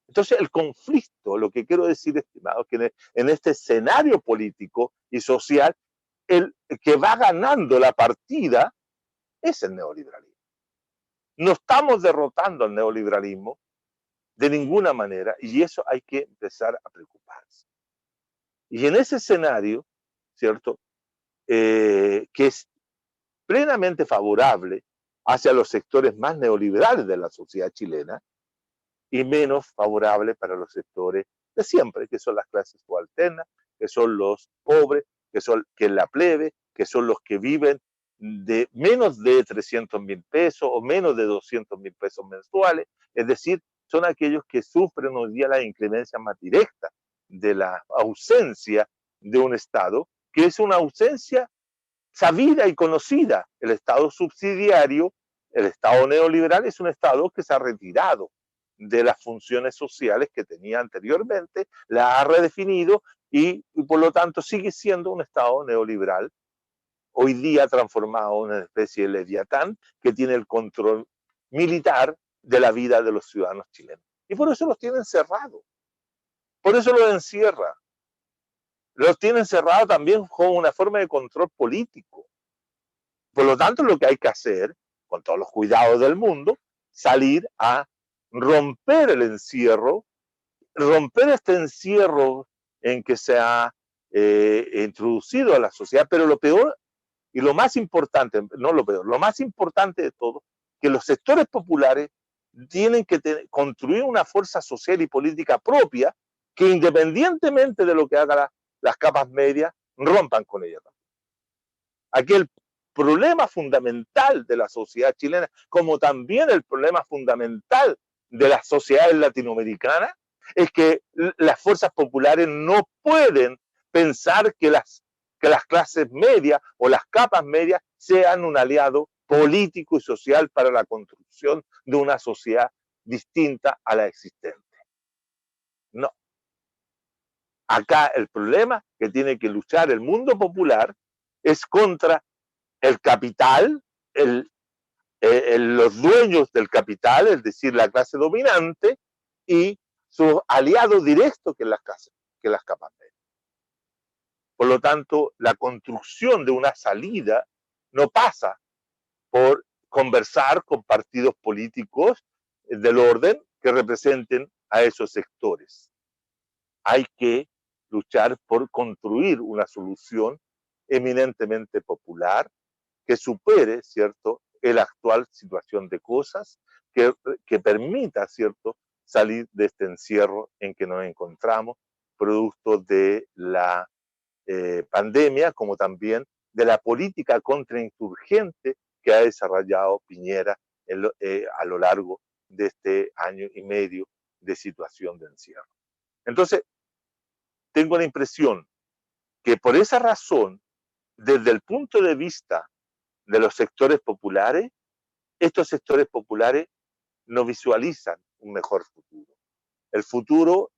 Entonces, el conflicto, lo que quiero decir, estimado, que en este escenario político y social, el que va ganando la partida es el neoliberalismo. No estamos derrotando al neoliberalismo de ninguna manera y eso hay que empezar a preocuparse. Y en ese escenario, ¿cierto?, que es plenamente favorable hacia los sectores más neoliberales de la sociedad chilena y menos favorable para los sectores de siempre, que son las clases subalternas, que son los pobres, que es la plebe, que son los que viven de menos de 300.000 pesos o menos de 200.000 pesos mensuales, es decir, son aquellos que sufren hoy día la inclemencia más directa de la ausencia de un Estado, que es una ausencia sabida y conocida. El Estado subsidiario, el Estado neoliberal, es un Estado que se ha retirado de las funciones sociales que tenía anteriormente, la ha redefinido y por lo tanto sigue siendo un Estado neoliberal, hoy día transformado en una especie de leviatán que tiene el control militar de la vida de los ciudadanos chilenos. Y por eso los tienen cerrados, por eso los encierra. Los tienen cerrados también como una forma de control político. Por lo tanto, lo que hay que hacer, con todos los cuidados del mundo, salir a romper el encierro, romper este encierro en que se ha introducido a la sociedad, pero lo peor y lo más importante, no lo peor, lo más importante de todo, que los sectores populares tienen que construir una fuerza social y política propia que independientemente de lo que hagan las capas medias, rompan con ella también. Aquí el problema fundamental de la sociedad chilena, como también el problema fundamental de las sociedades latinoamericanas, es que las fuerzas populares no pueden pensar que las clases medias o las capas medias sean un aliado político y social para la construcción de una sociedad distinta a la existente. No. Acá el problema que tiene que luchar el mundo popular es contra el capital, los dueños del capital, es decir, la clase dominante, y sus aliados directos, que las capas medias. Por lo tanto, la construcción de una salida no pasa por conversar con partidos políticos del orden que representen a esos sectores. Hay que luchar por construir una solución eminentemente popular que supere, ¿cierto?, la actual situación de cosas, que permita, ¿cierto?, salir de este encierro en que nos encontramos, producto de la pandemia, como también de la política contrainsurgente que ha desarrollado Piñera a lo largo de este año y medio de situación de encierro. Entonces, tengo la impresión que por esa razón, desde el punto de vista de los sectores populares, estos sectores populares no visualizan un mejor futuro. El futuro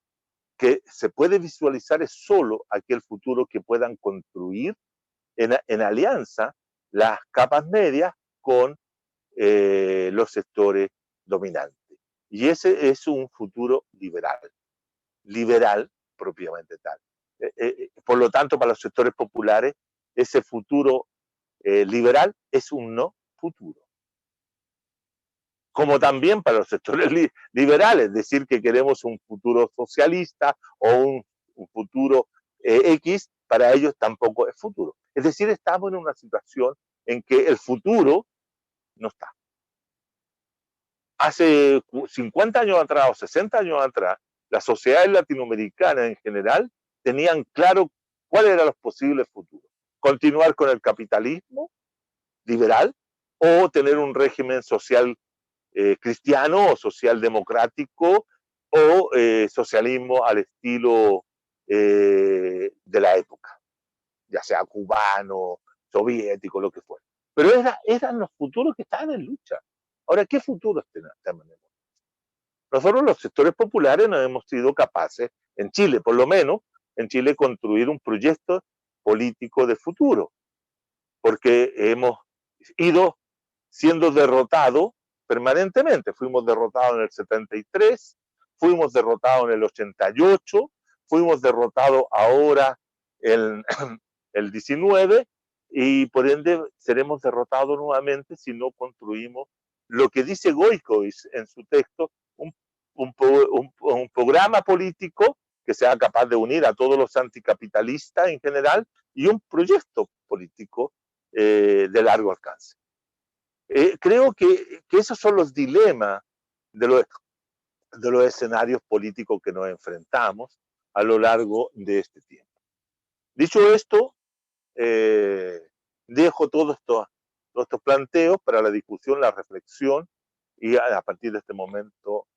que se puede visualizar es solo aquel futuro que puedan construir en alianza las capas medias con los sectores dominantes. Y ese es un futuro liberal, liberal propiamente tal. Por lo tanto, para los sectores populares, ese futuro liberal es un no futuro. Como también para los sectores liberales, decir que queremos un futuro socialista o un futuro X, para ellos tampoco es futuro. Es decir, estamos en una situación en que el futuro no está. Hace 50 años atrás o 60 años atrás, las sociedades latinoamericanas en general tenían claro cuáles eran los posibles futuros. Continuar con el capitalismo liberal o tener un régimen social cristiano o social democrático o socialismo al estilo de la época, ya sea cubano, soviético, lo que fuera. Pero eran los futuros que estaban en lucha. Ahora, ¿qué futuros tenemos? Nosotros los sectores populares no hemos sido capaces, en Chile por lo menos, en Chile construir un proyecto político de futuro, porque hemos ido siendo derrotados permanentemente. Fuimos derrotados en el 73, fuimos derrotados en el 88, fuimos derrotados ahora en el 19 y por ende seremos derrotados nuevamente si no construimos lo que dice Goicoechea en su texto, un programa político que sea capaz de unir a todos los anticapitalistas en general y un proyecto político de largo alcance. Creo que esos son los dilemas de los escenarios políticos que nos enfrentamos a lo largo de este tiempo. Dicho esto, dejo todos estos planteos para la discusión, la reflexión y a partir de este momento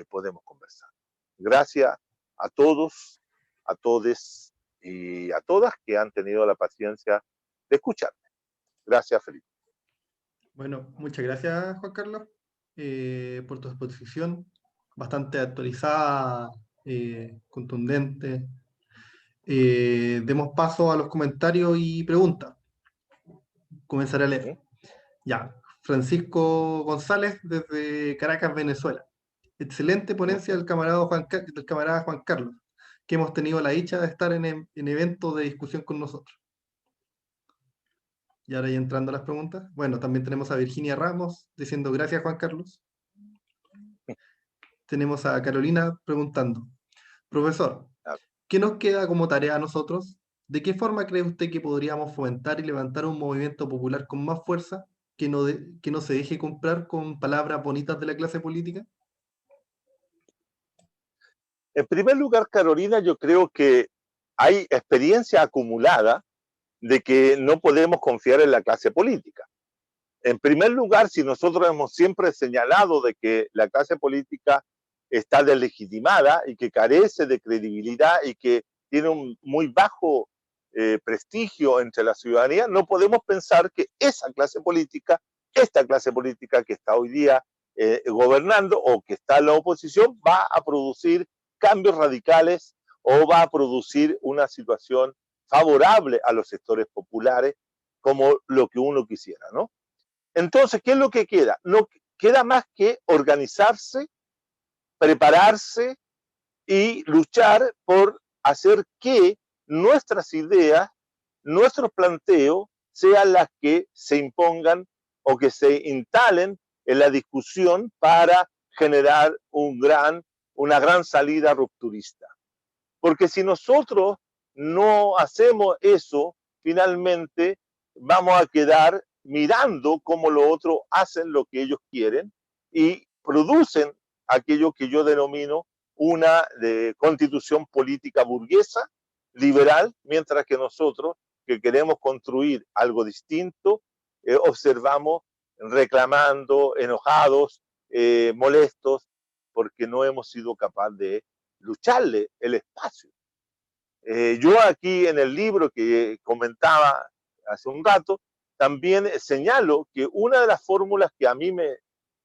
podemos conversar. Gracias a todos, a todes y a todas que han tenido la paciencia de escucharme. Gracias, Felipe. Bueno, muchas gracias, Juan Carlos, por tu exposición, bastante actualizada, contundente. Demos paso a los comentarios y preguntas. Comenzaré a leer. Ya, Francisco González desde Caracas, Venezuela. Excelente ponencia del camarada Juan Carlos, que hemos tenido la dicha de estar en eventos de discusión con nosotros. Y ahora ya entrando a las preguntas. Bueno, también tenemos a Virginia Ramos diciendo gracias, Juan Carlos. Tenemos a Carolina preguntando, profesor, ¿qué nos queda como tarea a nosotros? ¿De qué forma cree usted que podríamos fomentar y levantar un movimiento popular con más fuerza que no se deje comprar con palabras bonitas de la clase política? En primer lugar, Carolina, yo creo que hay experiencia acumulada de que no podemos confiar en la clase política. En primer lugar, si nosotros hemos siempre señalado de que la clase política está deslegitimada y que carece de credibilidad y que tiene un muy bajo prestigio entre la ciudadanía, no podemos pensar que esa clase política, esta clase política que está hoy día gobernando o que está en la oposición, va a producir cambios radicales o va a producir una situación favorable a los sectores populares como lo que uno quisiera, ¿no? Entonces, ¿qué es lo que queda? No queda más que organizarse, prepararse y luchar por hacer que nuestras ideas, nuestros planteos, sean las que se impongan o que se instalen en la discusión para generar una gran salida rupturista. Porque si nosotros no hacemos eso, finalmente vamos a quedar mirando cómo los otros hacen lo que ellos quieren y producen aquello que yo denomino una constitución política burguesa, liberal, mientras que nosotros, que queremos construir algo distinto, observamos reclamando, enojados, molestos, porque no hemos sido capaces de lucharle el espacio. Yo aquí en el libro que comentaba hace un rato, también señalo que una de las fórmulas que a mí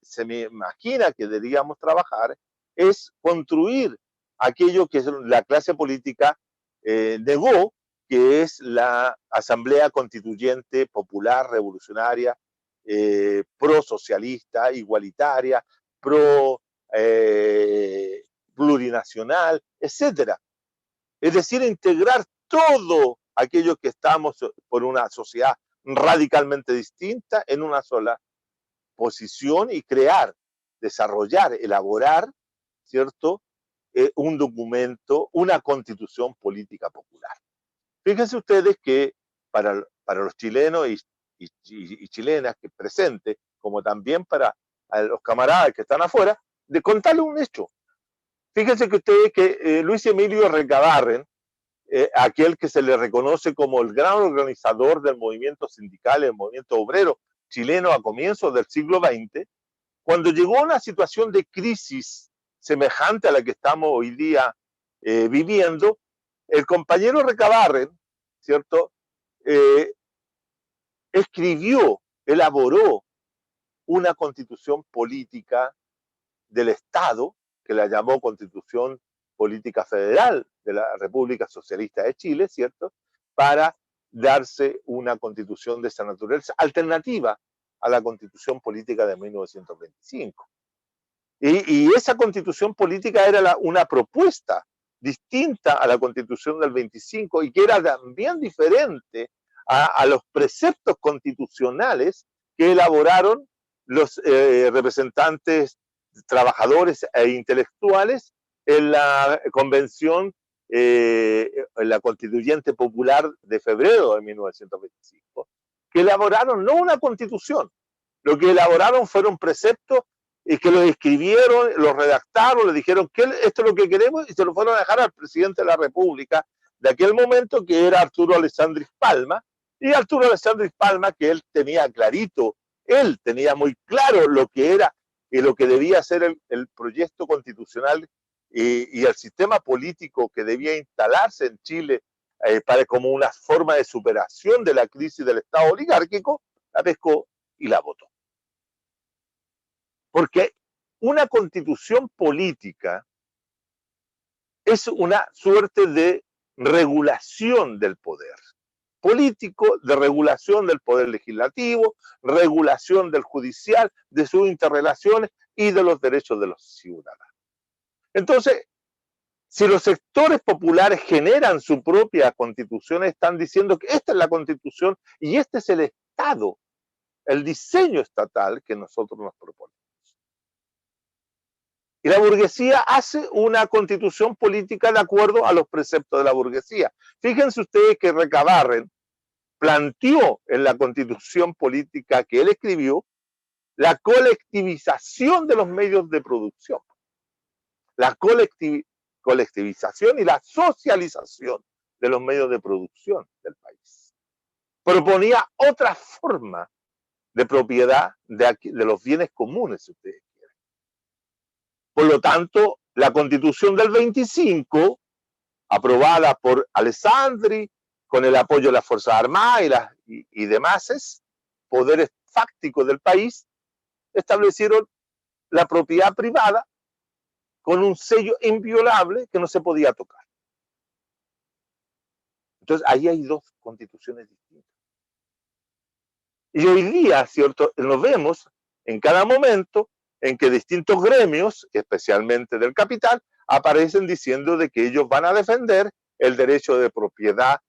se me imagina que deberíamos trabajar es construir aquello que la clase política negó, que es la Asamblea Constituyente Popular Revolucionaria, pro-socialista, igualitaria, pro plurinacional, etcétera. Es decir, integrar todo aquello que estamos por una sociedad radicalmente distinta en una sola posición y crear, desarrollar, elaborar, ¿cierto? Un documento, una constitución política popular. Fíjense ustedes que para los chilenos y chilenas que presentes, como también para los camaradas que están afuera, de contarles un hecho. Fíjense que ustedes que Luis Emilio Recabarren, aquel que se le reconoce como el gran organizador del movimiento sindical, el movimiento obrero chileno a comienzos del siglo XX, cuando llegó a una situación de crisis semejante a la que estamos hoy día viviendo, el compañero Recabarren, ¿cierto? Escribió, elaboró una constitución política del Estado, que la llamó Constitución Política Federal de la República Socialista de Chile, ¿cierto? Para darse una constitución de esa naturaleza, alternativa a la constitución política de 1925. Y esa constitución política era una propuesta distinta a la constitución del 25 y que era también diferente a los preceptos constitucionales que elaboraron los representantes trabajadores e intelectuales en la convención, en la constituyente popular de febrero de 1925, que elaboraron no una constitución, lo que elaboraron fueron preceptos y que los escribieron, los redactaron, le dijeron que esto es lo que queremos y se lo fueron a dejar al presidente de la República de aquel momento, que era Arturo Alessandri Palma, y Arturo Alessandri Palma, que él tenía clarito, él tenía muy claro lo que era y lo que debía ser el proyecto constitucional y el sistema político que debía instalarse en Chile como una forma de superación de la crisis del Estado oligárquico, la pescó y la votó. Porque una constitución política es una suerte de regulación del poder político, de regulación del poder legislativo, regulación del judicial, de sus interrelaciones y de los derechos de los ciudadanos. Entonces, si los sectores populares generan su propia constitución, están diciendo que esta es la constitución y este es el Estado, el diseño estatal que nosotros nos proponemos. Y la burguesía hace una constitución política de acuerdo a los preceptos de la burguesía. Fíjense ustedes que Recabarren planteó en la constitución política que él escribió la colectivización de los medios de producción, la colectivización y la socialización de los medios de producción del país. Proponía otra forma de propiedad de los bienes comunes, si ustedes quieren. Por lo tanto, la constitución del 25, aprobada por Alessandri, con el apoyo de las Fuerzas Armadas y demás poderes fácticos del país, establecieron la propiedad privada con un sello inviolable que no se podía tocar. Entonces, ahí hay dos constituciones distintas. Y hoy día, ¿cierto?, nos vemos en cada momento en que distintos gremios, especialmente del capital, aparecen diciendo de que ellos van a defender el derecho de propiedad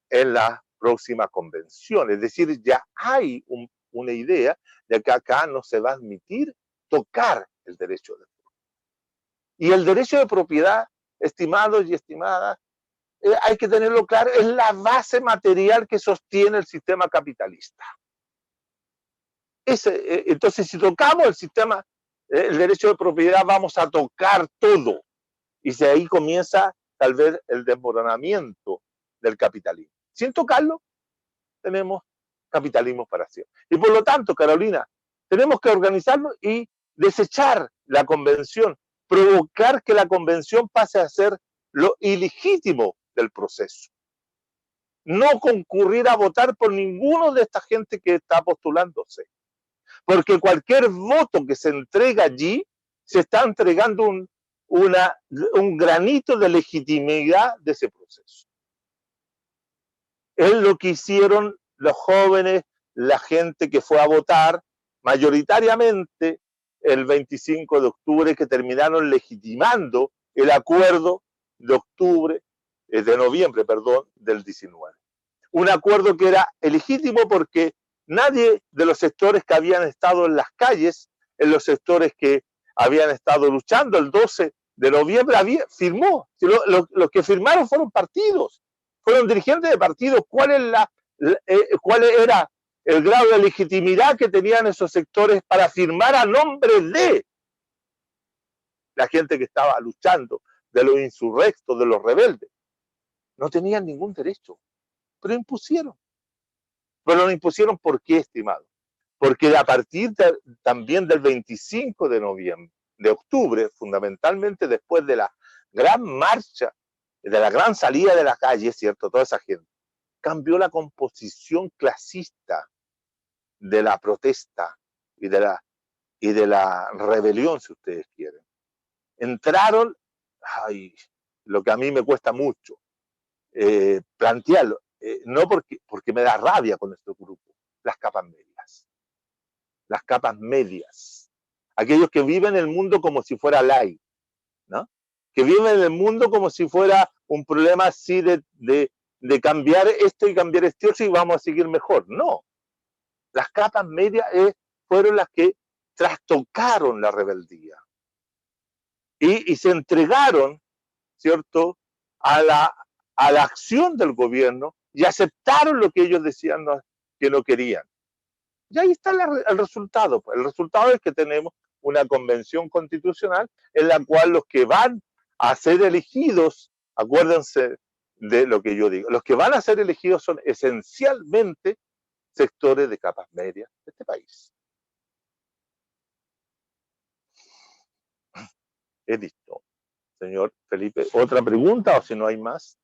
en la próxima convención. Es decir, ya hay una idea de que acá no se va a admitir tocar el derecho de propiedad. Y el derecho de propiedad, estimados y estimadas, hay que tenerlo claro, es la base material que sostiene el sistema capitalista. Entonces, si tocamos el sistema, el derecho de propiedad, vamos a tocar todo. Y de ahí comienza tal vez el desmoronamiento del capitalismo. Sin tocarlo, tenemos capitalismo para siempre. Y por lo tanto, Carolina, tenemos que organizarnos y desechar la convención, provocar que la convención pase a ser lo ilegítimo del proceso. No concurrir a votar por ninguno de esta gente que está postulándose. Porque cualquier voto que se entrega allí, se está entregando un granito de legitimidad de ese proceso. Es lo que hicieron los jóvenes, la gente que fue a votar, mayoritariamente el 25 de octubre, que terminaron legitimando el acuerdo de noviembre, del 19. Un acuerdo que era ilegítimo porque nadie de los sectores que habían estado en las calles, en los sectores que habían estado luchando el 12 de noviembre, firmó. Los que firmaron fueron partidos, fueron dirigentes de partidos. ¿Cuál era el grado de legitimidad que tenían esos sectores para firmar a nombre de la gente que estaba luchando, de los insurrectos, de los rebeldes? No tenían ningún derecho, pero impusieron. Pero lo impusieron, ¿por qué, estimado? Porque a partir también del 25 de octubre, fundamentalmente después de la gran marcha, de la gran salida de la calle, ¿cierto? Toda esa gente, cambió la composición clasista de la protesta y de la rebelión, si ustedes quieren. Entraron, lo que a mí me cuesta mucho plantearlo, no porque me da rabia con este grupo, las capas medias. Las capas medias. Aquellos que viven el mundo como si fuera light, ¿no? Que viven el mundo como si fuera un problema así de cambiar esto y cambiar este otro y vamos a seguir mejor. No. Las capas medias fueron las que trastocaron la rebeldía y se entregaron, ¿cierto?, a la acción del gobierno y aceptaron lo que ellos decían que no querían. Y ahí está el resultado. El resultado es que tenemos una convención constitucional en la cual los que van a ser elegidos, acuérdense de lo que yo digo, los que van a ser elegidos son esencialmente sectores de capas medias de este país. Es listo. Señor Felipe, ¿otra pregunta o si no hay más?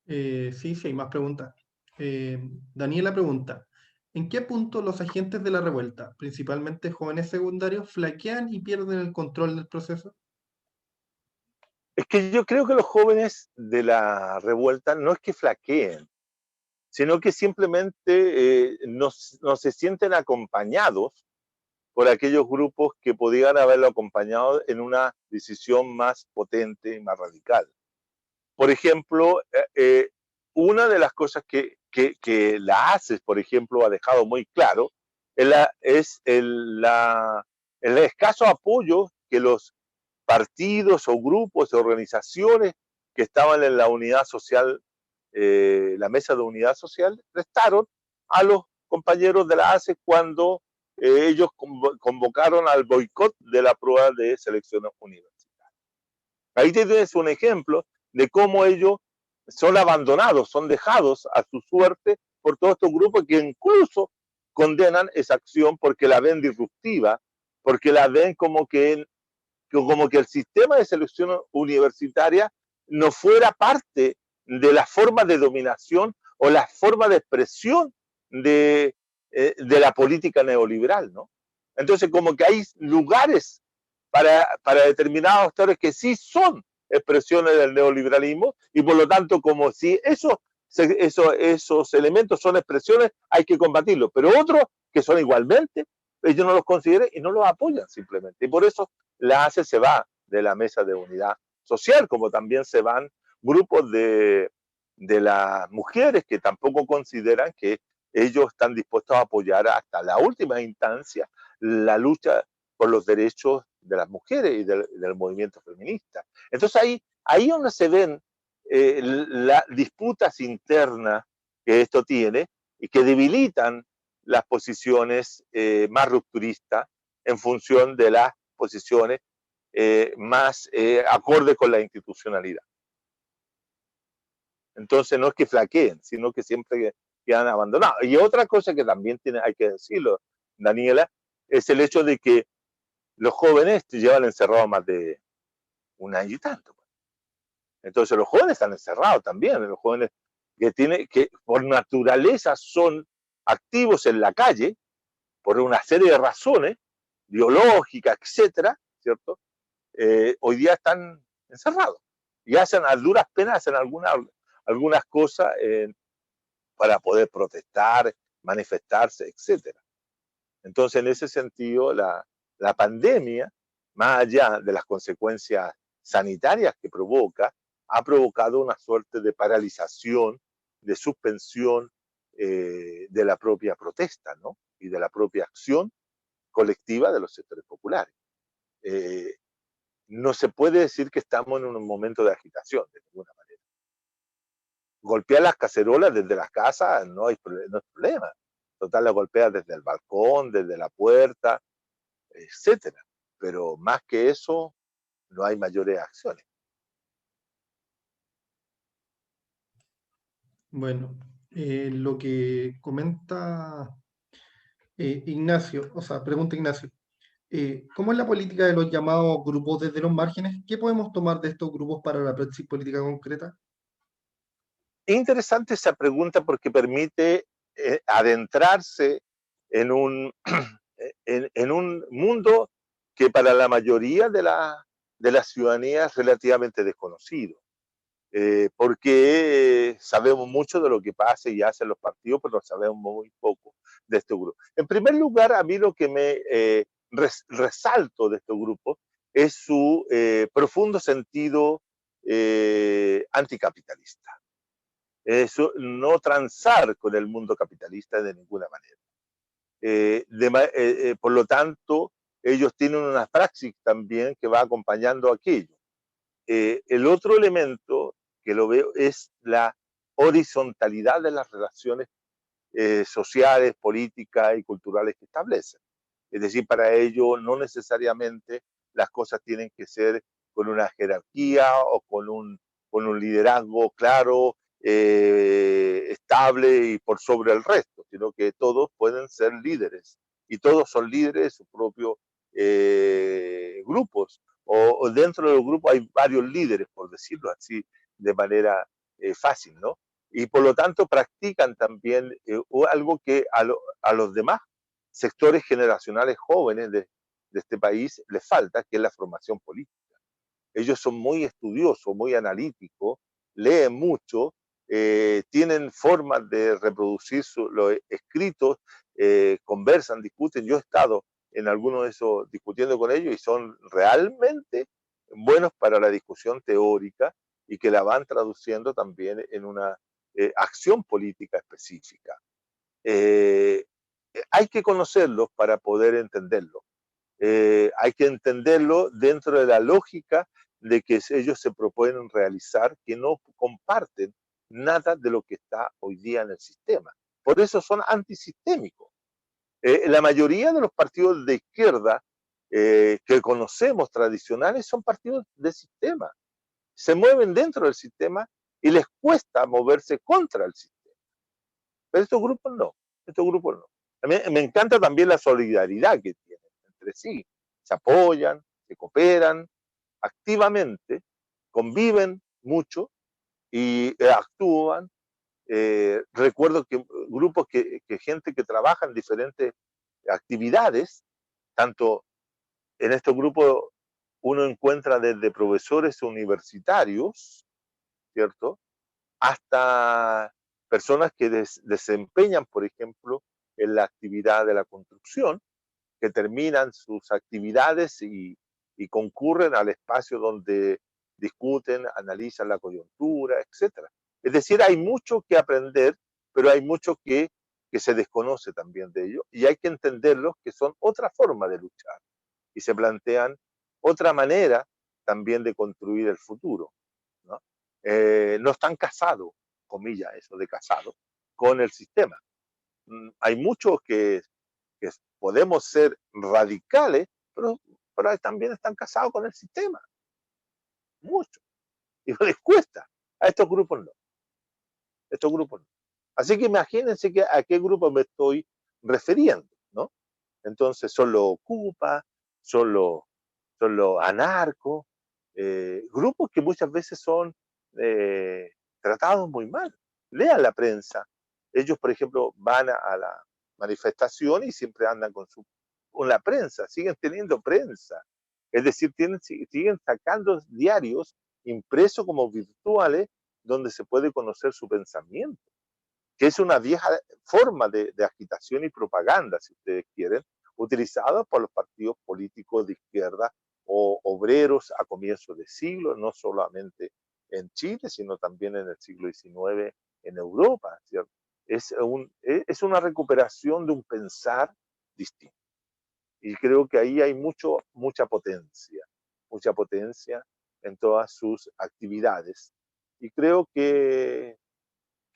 Sí, sí, hay más preguntas. Daniela pregunta, ¿en qué punto los agentes de la revuelta, principalmente jóvenes secundarios, flaquean y pierden el control del proceso? Es que yo creo que los jóvenes de la revuelta no es que flaqueen, sino que simplemente no se sienten acompañados por aquellos grupos que podían haberlo acompañado en una decisión más potente y más radical. Por ejemplo, una de las cosas que la ACES, por ejemplo, ha dejado muy claro es el escaso apoyo que los partidos o grupos o organizaciones que estaban en la unidad social, la mesa de unidad social, prestaron a los compañeros de la ACE cuando ellos convocaron al boicot de la prueba de selección universitaria. Ahí tienes un ejemplo de cómo ellos son abandonados, son dejados a su suerte por todos estos grupos que incluso condenan esa acción porque la ven disruptiva, porque la ven como que el sistema de selección universitaria no fuera parte de la forma de dominación o la forma de expresión de la política neoliberal, ¿no? Entonces, como que hay lugares para determinados actores que sí son expresiones del neoliberalismo y por lo tanto, como si esos elementos son expresiones, hay que combatirlos, pero otros que son igualmente, ellos no los consideran y no los apoyan simplemente. Y por eso la ACE se va de la mesa de unidad social, como también se van grupos de las mujeres que tampoco consideran que ellos están dispuestos a apoyar hasta la última instancia la lucha por los derechos de las mujeres y del movimiento feminista. Entonces ahí donde se ven las disputas internas que esto tiene y que debilitan las posiciones más rupturistas en función de las posiciones más acorde con la institucionalidad. Entonces no es que flaqueen, sino que siempre quedan abandonados. Y otra cosa que también hay que decirlo, Daniela, es el hecho de que los jóvenes te llevan encerrados más de un año y tanto. Entonces los jóvenes están encerrados también, los jóvenes que por naturaleza son activos en la calle, por una serie de razones, biológicas, etcétera, ¿cierto? Hoy día están encerrados y hacen a duras penas, hacen algunas cosas para poder protestar, manifestarse, etcétera. Entonces, en ese sentido, la pandemia, más allá de las consecuencias sanitarias que provoca, ha provocado una suerte de paralización, de suspensión de la propia protesta, ¿no? Y de la propia acción colectiva de los sectores populares. Eh, no se puede decir que estamos en un momento de agitación, de ninguna manera. Golpear las cacerolas desde las casas no hay problema. Total, la golpeas desde el balcón, desde la puerta, etcétera. Pero más que eso, no hay mayores acciones. Bueno, lo que comenta Ignacio, o sea, pregunta Ignacio, ¿cómo es la política de los llamados grupos desde los márgenes? ¿Qué podemos tomar de estos grupos para la praxis política concreta? Es interesante esa pregunta porque permite adentrarse en en un mundo que para la mayoría de la ciudadanía es relativamente desconocido. Porque sabemos mucho de lo que pasa y hacen los partidos, pero sabemos muy poco de este grupo. En primer lugar, a mí lo que me resalto de estos grupos es su profundo sentido anticapitalista. Eso, no transar con el mundo capitalista de ninguna manera. Por lo tanto, ellos tienen una praxis también que va acompañando aquello. El otro elemento que lo veo es la horizontalidad de las relaciones sociales, políticas y culturales que establecen. Es decir, para ello no necesariamente las cosas tienen que ser con una jerarquía o con un liderazgo claro, estable y por sobre el resto, sino que todos pueden ser líderes y todos son líderes de sus propios grupos o dentro del grupo hay varios líderes, por decirlo así, de manera fácil, ¿no? Y por lo tanto practican también algo que a los demás sectores generacionales jóvenes de este país les falta, que es la formación política. Ellos son muy estudiosos, muy analíticos, leen mucho, tienen formas de reproducir los escritos, conversan, discuten. Yo he estado en algunos de esos discutiendo con ellos y son realmente buenos para la discusión teórica y que la van traduciendo también en una acción política específica. Eh, Hay que conocerlos para poder entenderlos. Hay que entenderlo dentro de la lógica de que ellos se proponen realizar, que no comparten nada de lo que está hoy día en el sistema. Por eso son antisistémicos. La mayoría de los partidos de izquierda que conocemos tradicionales son partidos de sistema. Se mueven dentro del sistema y les cuesta moverse contra el sistema. Pero estos grupos no, estos grupos no. A mí me encanta también la solidaridad que tienen entre sí. Se apoyan, se cooperan activamente, conviven mucho y actúan. Recuerdo que grupos gente que trabaja en diferentes actividades, tanto en estos grupos uno encuentra desde profesores universitarios, ¿cierto? Hasta personas que desempeñan, por ejemplo, en la actividad de la construcción, que terminan sus actividades y concurren al espacio donde discuten, analizan la coyuntura, etcétera. Es decir, hay mucho que aprender, pero hay mucho que se desconoce también de ello y hay que entenderlos que son otra forma de luchar y se plantean otra manera también de construir el futuro, ¿no? No están casados, comillas, eso de casado, con el sistema. Hay muchos que podemos ser radicales, pero también están casados con el sistema, mucho, y les cuesta. A estos grupos no, estos grupos no. Así que imagínense a qué grupo me estoy refiriendo, ¿no? Entonces son los ocupas, son los, son los anarcos, grupos que muchas veces son tratados muy mal. Lean la prensa. Ellos, por ejemplo, van a la manifestación y siempre andan con la prensa, siguen teniendo prensa. Es decir, siguen sacando diarios impresos como virtuales donde se puede conocer su pensamiento, que es una vieja forma de agitación y propaganda, si ustedes quieren, utilizada por los partidos políticos de izquierda o obreros a comienzos de siglo, no solamente en Chile, sino también en el siglo XIX en Europa, ¿cierto? Es una recuperación de un pensar distinto. Y creo que ahí hay mucha potencia en todas sus actividades. Y creo que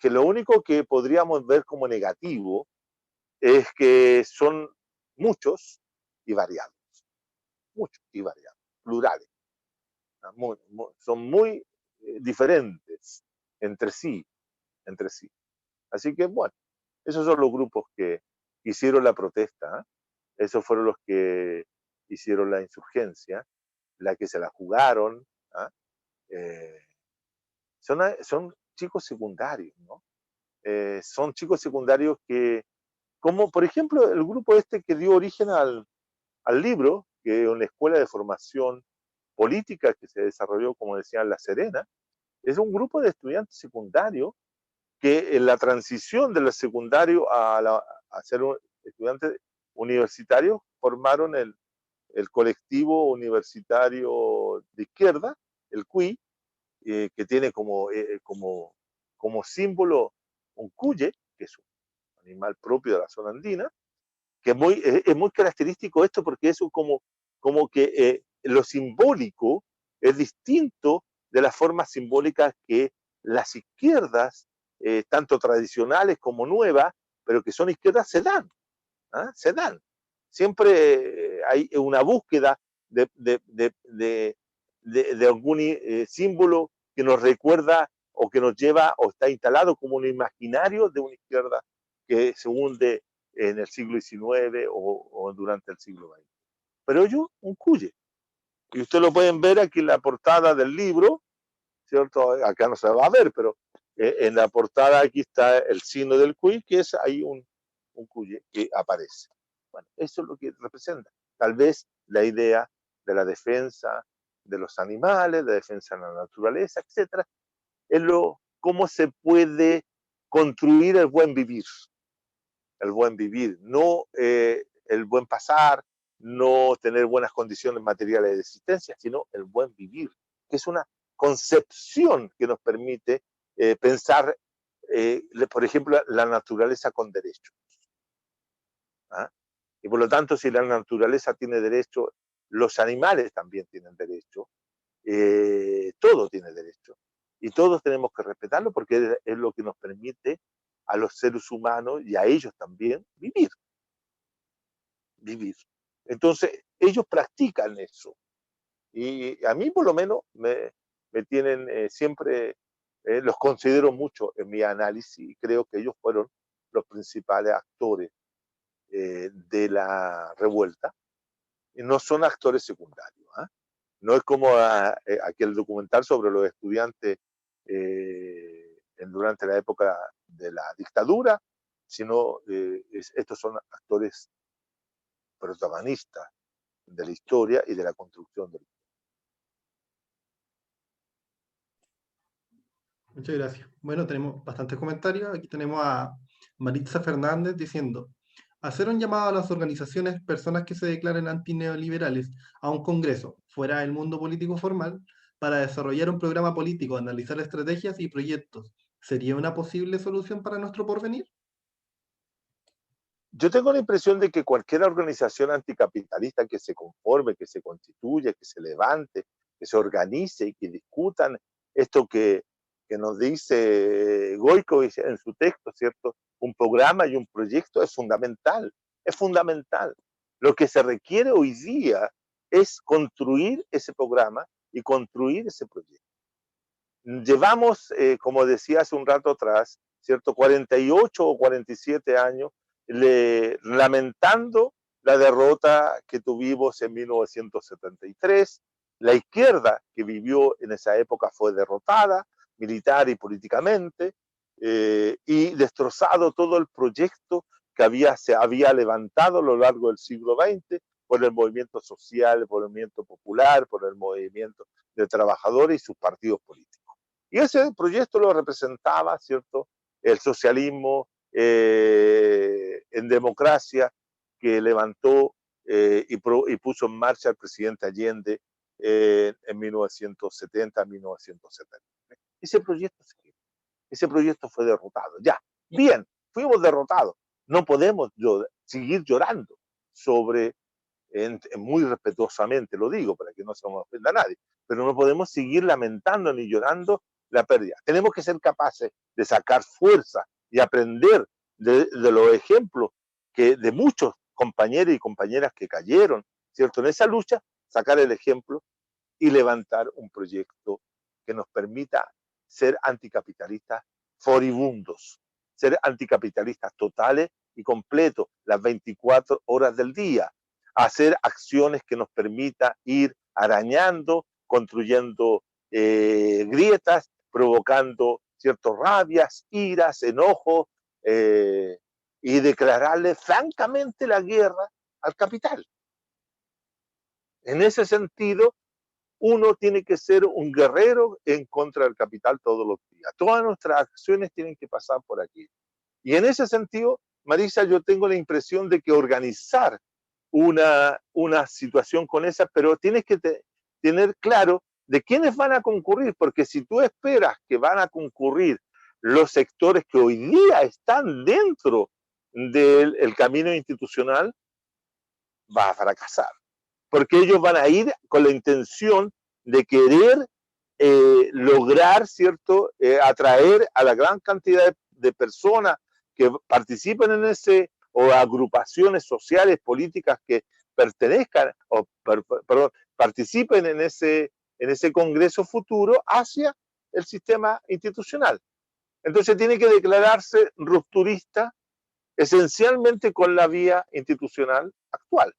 lo único que podríamos ver como negativo es que son muchos y variados, muchos y variados, plurales, son muy diferentes entre sí, entre sí. Así que bueno, esos son los grupos que hicieron la protesta, ¿eh? Esos fueron los que hicieron la insurgencia, la que se la jugaron, ¿eh? Eh, son chicos secundarios, ¿no? Son chicos secundarios que, como por ejemplo el grupo este que dio origen al libro, que es una escuela de formación política que se desarrolló, como decía, en La Serena, es un grupo de estudiantes secundarios que en la transición del secundario a ser un estudiante universitario formaron el colectivo universitario de izquierda, el CUI, que tiene como símbolo un cuye, que es un animal propio de la zona andina, que es muy característico esto porque eso como que lo simbólico es distinto de las formas simbólicas que las izquierdas, tanto tradicionales como nuevas, pero que son izquierdas, se dan. ¿Ah? Se dan. Siempre hay una búsqueda de algún símbolo que nos recuerda o que nos lleva o está instalado como un imaginario de una izquierda que se hunde en el siglo XIX o durante el siglo XX. Pero yo, un cuye. Y ustedes lo pueden ver aquí en la portada del libro, ¿cierto? Acá no se va a ver, pero En la portada aquí está el signo del cuy, que es ahí un cuy que aparece. Bueno, eso es lo que representa. Tal vez la idea de la defensa de los animales, la defensa de la naturaleza, etcétera, es cómo se puede construir el buen vivir, no el buen pasar, no tener buenas condiciones materiales de existencia, sino el buen vivir, que es una concepción que nos permite pensar, por ejemplo, la naturaleza con derechos. ¿Ah? Y por lo tanto, si la naturaleza tiene derecho, los animales también tienen derecho, todo tiene derecho. Y todos tenemos que respetarlo porque es lo que nos permite a los seres humanos y a ellos también vivir. Entonces, ellos practican eso. Y a mí por lo menos me tienen siempre, los considero mucho en mi análisis y creo que ellos fueron los principales actores de la revuelta y no son actores secundarios. ¿Eh? No es como aquel documental sobre los estudiantes durante la época de la dictadura, sino estos son actores protagonistas de la historia y de la construcción del. Muchas gracias. Bueno, tenemos bastantes comentarios. Aquí tenemos a Maritza Fernández diciendo, hacer un llamado a las organizaciones, personas que se declaren antineoliberales, a un congreso, fuera del mundo político formal, para desarrollar un programa político, analizar estrategias y proyectos. ¿Sería una posible solución para nuestro porvenir? Yo tengo la impresión de que cualquier organización anticapitalista que se conforme, que se constituya, que se levante, que se organice y que discutan esto que nos dice Goico en su texto, ¿cierto? Un programa y un proyecto es fundamental, es fundamental. Lo que se requiere hoy día es construir ese programa y construir ese proyecto. Llevamos, como decía hace un rato atrás, ¿cierto? 48 o 47 años lamentando la derrota que tuvimos en 1973. La izquierda que vivió en esa época fue derrotada militar y políticamente y destrozado todo el proyecto que se había levantado a lo largo del siglo XX por el movimiento social, por el movimiento popular, por el movimiento de trabajadores y sus partidos políticos. Y ese proyecto lo representaba, ¿cierto?, el socialismo en democracia que levantó y puso en marcha el presidente Allende en 1970. Ese proyecto fue derrotado. Ya, bien, fuimos derrotados. No podemos seguir llorando sobre, muy respetuosamente lo digo, para que no se nos ofenda a nadie, pero no podemos seguir lamentando ni llorando la pérdida. Tenemos que ser capaces de sacar fuerza y aprender de los ejemplos de muchos compañeros y compañeras que cayeron, ¿cierto? En esa lucha, sacar el ejemplo y levantar un proyecto que nos permita ser anticapitalistas foribundos, ser anticapitalistas totales y completos las 24 horas del día, hacer acciones que nos permita ir arañando, construyendo grietas, provocando ciertas rabias, iras, enojos, y declararle francamente la guerra al capital. En ese sentido, uno tiene que ser un guerrero en contra del capital todos los días. Todas nuestras acciones tienen que pasar por aquí. Y en ese sentido, Marisa, yo tengo la impresión de que organizar una situación con esa, pero tienes que tener claro de quiénes van a concurrir, porque si tú esperas que van a concurrir los sectores que hoy día están dentro del camino institucional, va a fracasar, porque ellos van a ir con la intención de querer lograr, ¿cierto?, atraer a la gran cantidad de personas que participen en ese, o agrupaciones sociales, políticas que pertenezcan, o perdón, participen en ese congreso futuro hacia el sistema institucional. Entonces tiene que declararse rupturista esencialmente con la vía institucional actual,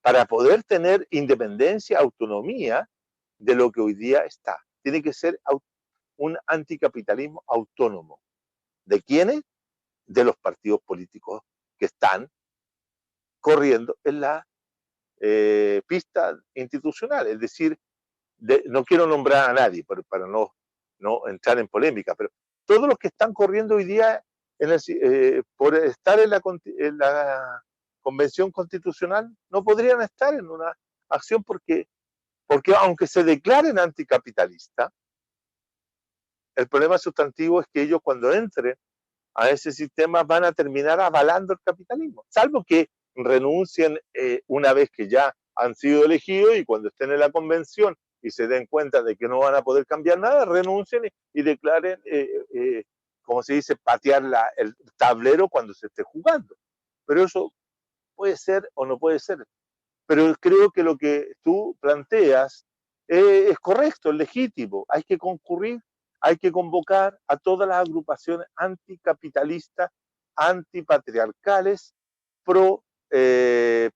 para poder tener independencia, autonomía de lo que hoy día está. Tiene que ser un anticapitalismo autónomo. ¿De quiénes? De los partidos políticos que están corriendo en la pista institucional. Es decir, no quiero nombrar a nadie para no entrar en polémica, pero todos los que están corriendo hoy día por estar en la Convención Constitucional no podrían estar en una acción porque aunque se declaren anticapitalistas, el problema sustantivo es que ellos cuando entren a ese sistema van a terminar avalando el capitalismo, salvo que renuncien una vez que ya han sido elegidos y cuando estén en la convención y se den cuenta de que no van a poder cambiar nada, renuncien y declaren, como se dice, patear el tablero cuando se esté jugando. Pero eso puede ser o no puede ser. Pero creo que lo que tú planteas es correcto, es legítimo. Hay que concurrir, hay que convocar a todas las agrupaciones anticapitalistas, antipatriarcales, pro, eh,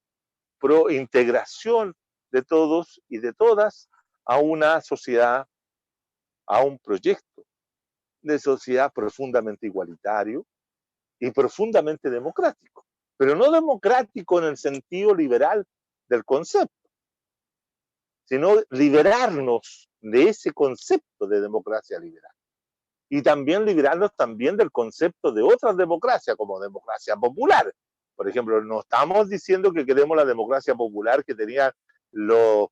pro integración de todos y de todas a una sociedad, a un proyecto de sociedad profundamente igualitario y profundamente democrático. Pero no democrático en el sentido liberal del concepto, sino liberarnos de ese concepto de democracia liberal. Y también liberarnos también del concepto de otras democracias, como democracia popular. Por ejemplo, no estamos diciendo que queremos la democracia popular que tenían los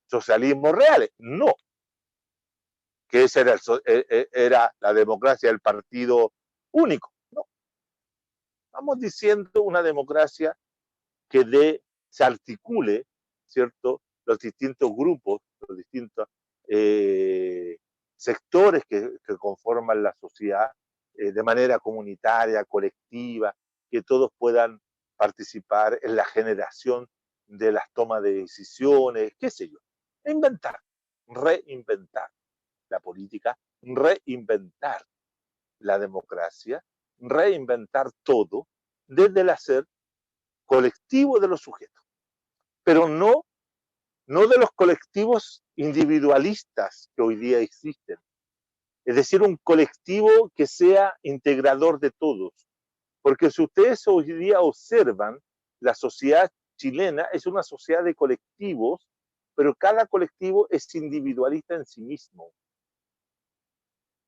socialismos reales. No, que esa era la democracia del partido único. No, estamos diciendo una democracia que se articule, ¿cierto?, los distintos grupos, los distintos sectores que conforman la sociedad de manera comunitaria, colectiva, que todos puedan participar en la generación de las tomas de decisiones, qué sé yo. Inventar, reinventar la política, reinventar la democracia, reinventar todo desde el hacer colectivo de los sujetos, pero no de los colectivos individualistas que hoy día existen. Es decir, un colectivo que sea integrador de todos. Porque si ustedes hoy día observan, la sociedad chilena es una sociedad de colectivos, pero cada colectivo es individualista en sí mismo.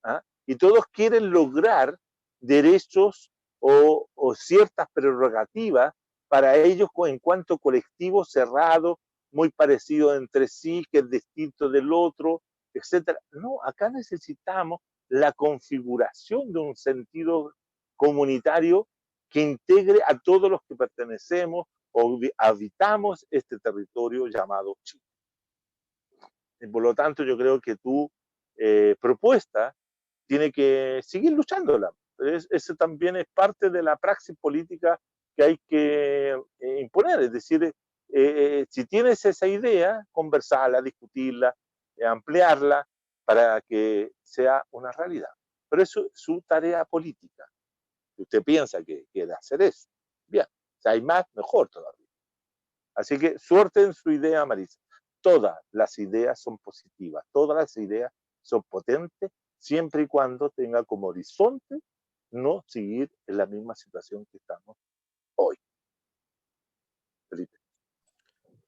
¿Ah? Y todos quieren lograr derechos o ciertas prerrogativas para ellos en cuanto colectivo cerrado, muy parecido entre sí, que es distinto del otro, etcétera. No, acá necesitamos la configuración de un sentido comunitario que integre a todos los que pertenecemos o habitamos este territorio llamado Chile. Y por lo tanto, yo creo que tu propuesta tiene que seguir luchándola. Eso también es parte de la praxis política que hay que imponer. Es decir, si tienes esa idea, conversarla, discutirla, ampliarla para que sea una realidad. Pero eso es su tarea política. Si usted piensa que quiere hacer eso, bien. Si hay más, mejor todavía. Así que suerte en su idea, Marisa. Todas las ideas son positivas, todas las ideas son potentes, siempre y cuando tenga como horizonte no seguir en la misma situación que estamos hoy. Felipe.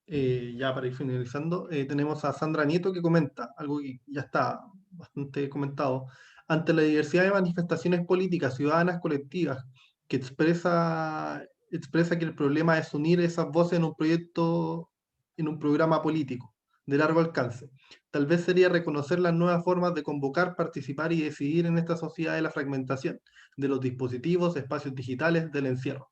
Ya para ir finalizando, tenemos a Sandra Nieto que comenta algo que ya está bastante comentado. Ante la diversidad de manifestaciones políticas, ciudadanas, colectivas, que expresa que el problema es unir esas voces en un proyecto, en un programa político de largo alcance. Tal vez sería reconocer las nuevas formas de convocar, participar y decidir en esta sociedad de la fragmentación, de los dispositivos, espacios digitales, del encierro.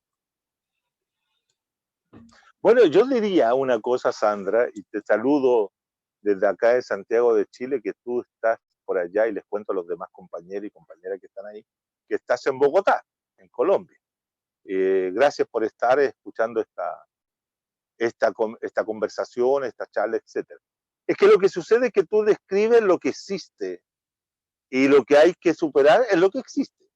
Bueno, yo diría una cosa, Sandra, y te saludo desde acá de Santiago de Chile, que tú estás por allá y les cuento a los demás compañeros y compañeras que están ahí, que estás en Bogotá, en Colombia. Gracias por estar escuchando esta conversación, esta charla, etcétera. Es que lo que sucede es que tú describes lo que existe y lo que hay que superar es lo que existe.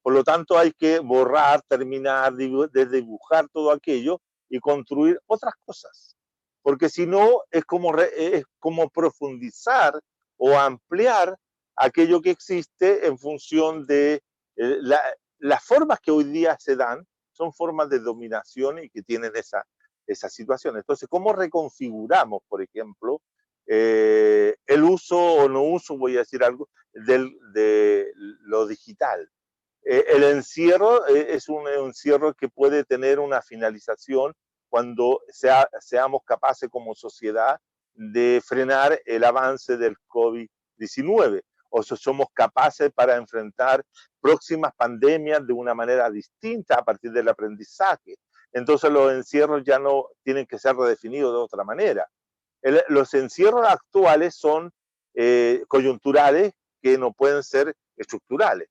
Por lo tanto, hay que borrar, terminar, desdibujar todo aquello y construir otras cosas. Porque si no, es como profundizar o ampliar aquello que existe en función de las formas que hoy día se dan, son formas de dominación y que tienen esa situación. Entonces, ¿cómo reconfiguramos, por ejemplo, el uso o no uso, voy a decir algo, de lo digital? El encierro es un encierro que puede tener una finalización cuando seamos capaces como sociedad de frenar el avance del COVID-19, o si somos capaces para enfrentar próximas pandemias de una manera distinta a partir del aprendizaje. Entonces los encierros ya no tienen que ser redefinidos de otra manera. Los encierros actuales son coyunturales que no pueden ser estructurales.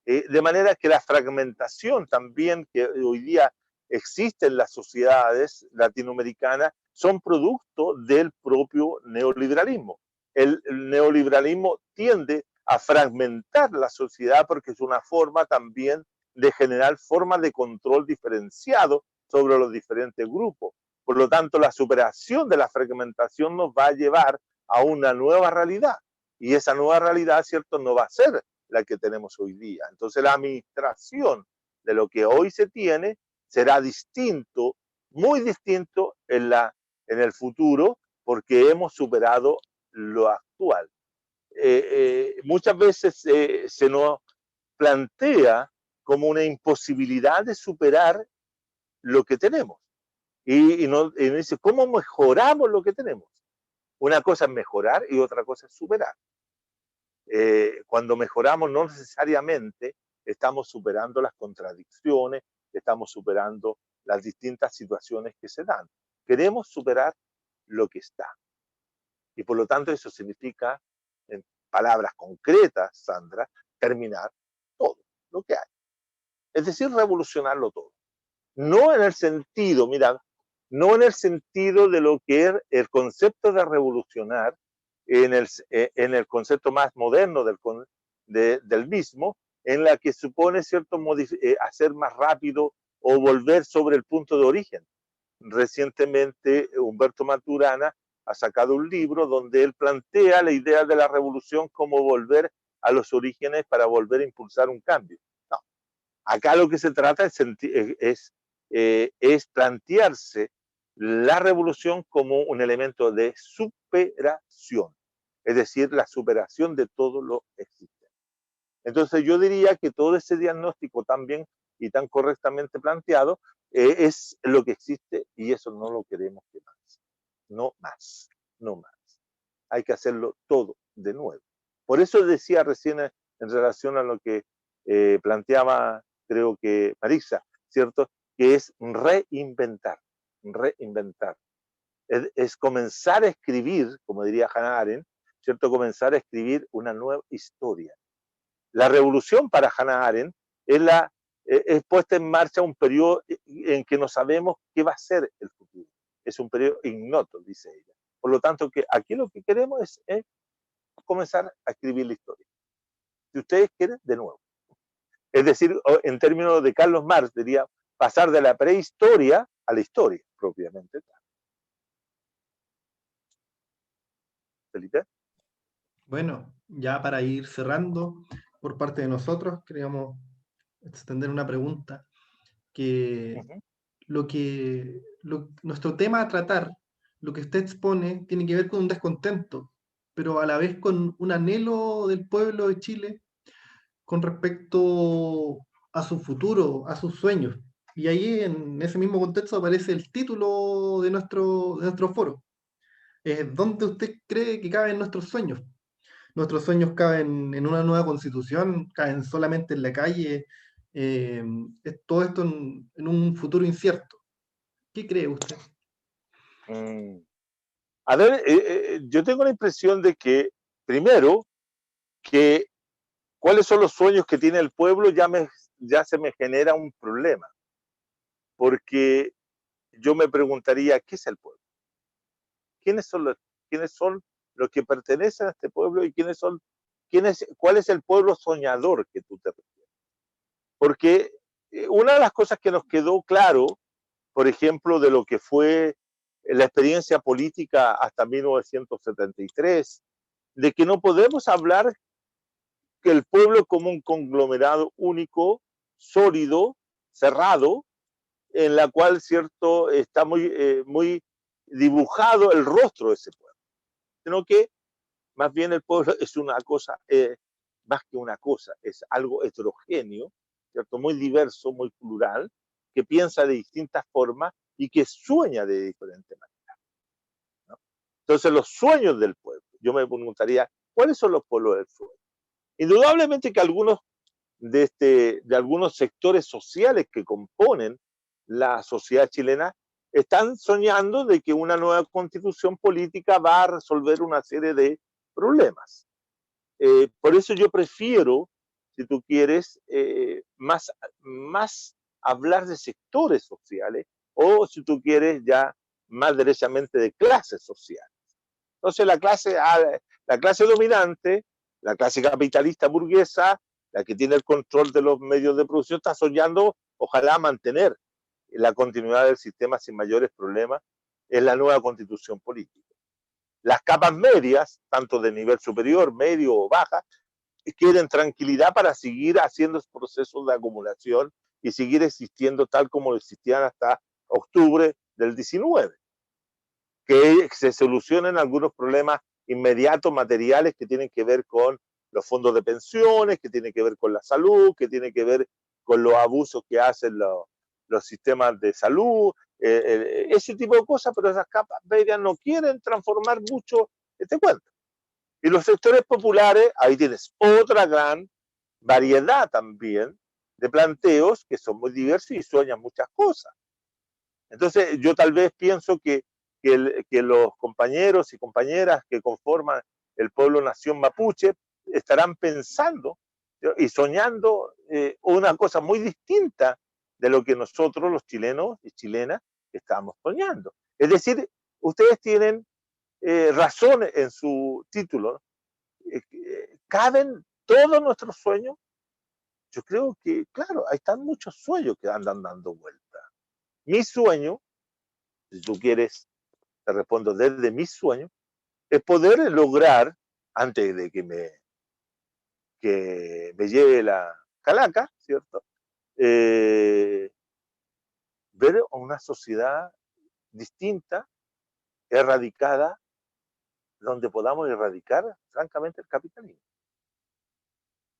De manera que la fragmentación también que hoy día existe en las sociedades latinoamericanas son producto del propio neoliberalismo. El neoliberalismo tiende a fragmentar la sociedad porque es una forma también de generar formas de control diferenciado sobre los diferentes grupos. Por lo tanto, la superación de la fragmentación nos va a llevar a una nueva realidad. Y esa nueva realidad, ¿cierto?, no va a ser la que tenemos hoy día. Entonces la administración de lo que hoy se tiene será distinto, muy distinto en el futuro, porque hemos superado lo actual. Muchas veces se nos plantea como una imposibilidad de superar lo que tenemos. Y dice, ¿cómo mejoramos lo que tenemos? Una cosa es mejorar y otra cosa es superar. Cuando mejoramos no necesariamente estamos superando las contradicciones, estamos superando las distintas situaciones que se dan. Queremos superar lo que está. Y por lo tanto eso significa, en palabras concretas, Sandra, terminar todo lo que hay. Es decir, revolucionarlo todo. No en el sentido, mira, no en el sentido de lo que es el concepto de revolucionar, en el concepto más moderno del mismo, en la que supone cierto hacer más rápido o volver sobre el punto de origen. Recientemente Humberto Maturana ha sacado un libro donde él plantea la idea de la revolución como volver a los orígenes para volver a impulsar un cambio. No. Acá lo que se trata es plantearse la revolución como un elemento de superación, es decir, la superación de todo lo existente. Entonces yo diría que todo ese diagnóstico tan bien y tan correctamente planteado es lo que existe y eso no lo queremos que más. No más, no más. Hay que hacerlo todo de nuevo. Por eso decía recién en relación a lo que planteaba, creo que Marisa, ¿cierto? Que es reinventar, reinventar. Es comenzar a escribir, como diría Hannah Arendt, ¿cierto? Comenzar a escribir una nueva historia. La revolución para Hannah Arendt es puesta en marcha un periodo en que no sabemos qué va a ser el futuro. Es un periodo ignoto, dice ella. Por lo tanto, que aquí lo que queremos es comenzar a escribir la historia. Si ustedes quieren, de nuevo. Es decir, en términos de Carlos Marx, diría pasar de la prehistoria a la historia, propiamente tal. Felipe. Bueno, ya para ir cerrando, por parte de nosotros, queríamos extender una pregunta que nuestro tema a tratar, lo que usted expone, tiene que ver con un descontento, pero a la vez con un anhelo del pueblo de Chile con respecto a su futuro, a sus sueños. Y ahí, en ese mismo contexto, aparece el título de nuestro foro. ¿Dónde usted cree que caben nuestros sueños? Nuestros sueños caben en una nueva constitución, caen solamente en la calle, todo esto en un futuro incierto. ¿Qué cree usted? A ver, yo tengo la impresión de que, primero, que cuáles son los sueños que tiene el pueblo ya se me genera un problema, porque yo me preguntaría, ¿qué es el pueblo? ¿Quiénes son los que pertenecen a este pueblo y cuál es el pueblo soñador que tú te refieres? Porque una de las cosas que nos quedó claro, por ejemplo, de lo que fue la experiencia política hasta 1973, de que no podemos hablar que el pueblo como un conglomerado único, sólido, cerrado, en la cual, cierto, está muy dibujado el rostro de ese pueblo, sino que más bien el pueblo es una cosa, más que una cosa, es algo heterogéneo, ¿cierto? Muy diverso, muy plural, que piensa de distintas formas y que sueña de diferentes maneras, ¿no? Entonces, los sueños del pueblo, yo me preguntaría, ¿cuáles son los pueblos del sueño? Indudablemente que algunos de algunos sectores sociales que componen la sociedad chilena están soñando de que una nueva constitución política va a resolver una serie de problemas. Por eso yo prefiero, si tú quieres, más hablar de sectores sociales o, si tú quieres, ya más derechamente de clases sociales. Entonces la clase dominante, la clase capitalista burguesa, la que tiene el control de los medios de producción, está soñando, ojalá, mantener la continuidad del sistema sin mayores problemas en la nueva constitución política. Las capas medias, tanto de nivel superior, medio o baja, quieren tranquilidad para seguir haciendo procesos de acumulación y seguir existiendo tal como existían hasta octubre del 19, que se solucionen algunos problemas inmediatos, materiales, que tienen que ver con los fondos de pensiones, que tienen que ver con la salud, que tienen que ver con los abusos que hacen los sistemas de salud, ese tipo de cosas, pero esas capas medias no quieren transformar mucho este cuento. Y los sectores populares, ahí tienes otra gran variedad también de planteos que son muy diversos y sueñan muchas cosas. Entonces, yo tal vez pienso que los compañeros y compañeras que conforman el pueblo nación mapuche estarán pensando y soñando una cosa muy distinta de lo que nosotros, los chilenos y chilenas, estamos soñando. Es decir, ustedes tienen razón en su título. ¿Caben todos nuestros sueños? Yo creo que, claro, hay están muchos sueños que andan dando vuelta. Mi sueño, si tú quieres, te respondo desde mis sueños, es poder lograr, antes de que me lleve la calaca, ¿cierto? Eh, ver una sociedad distinta, erradicada, donde podamos erradicar, francamente, el capitalismo.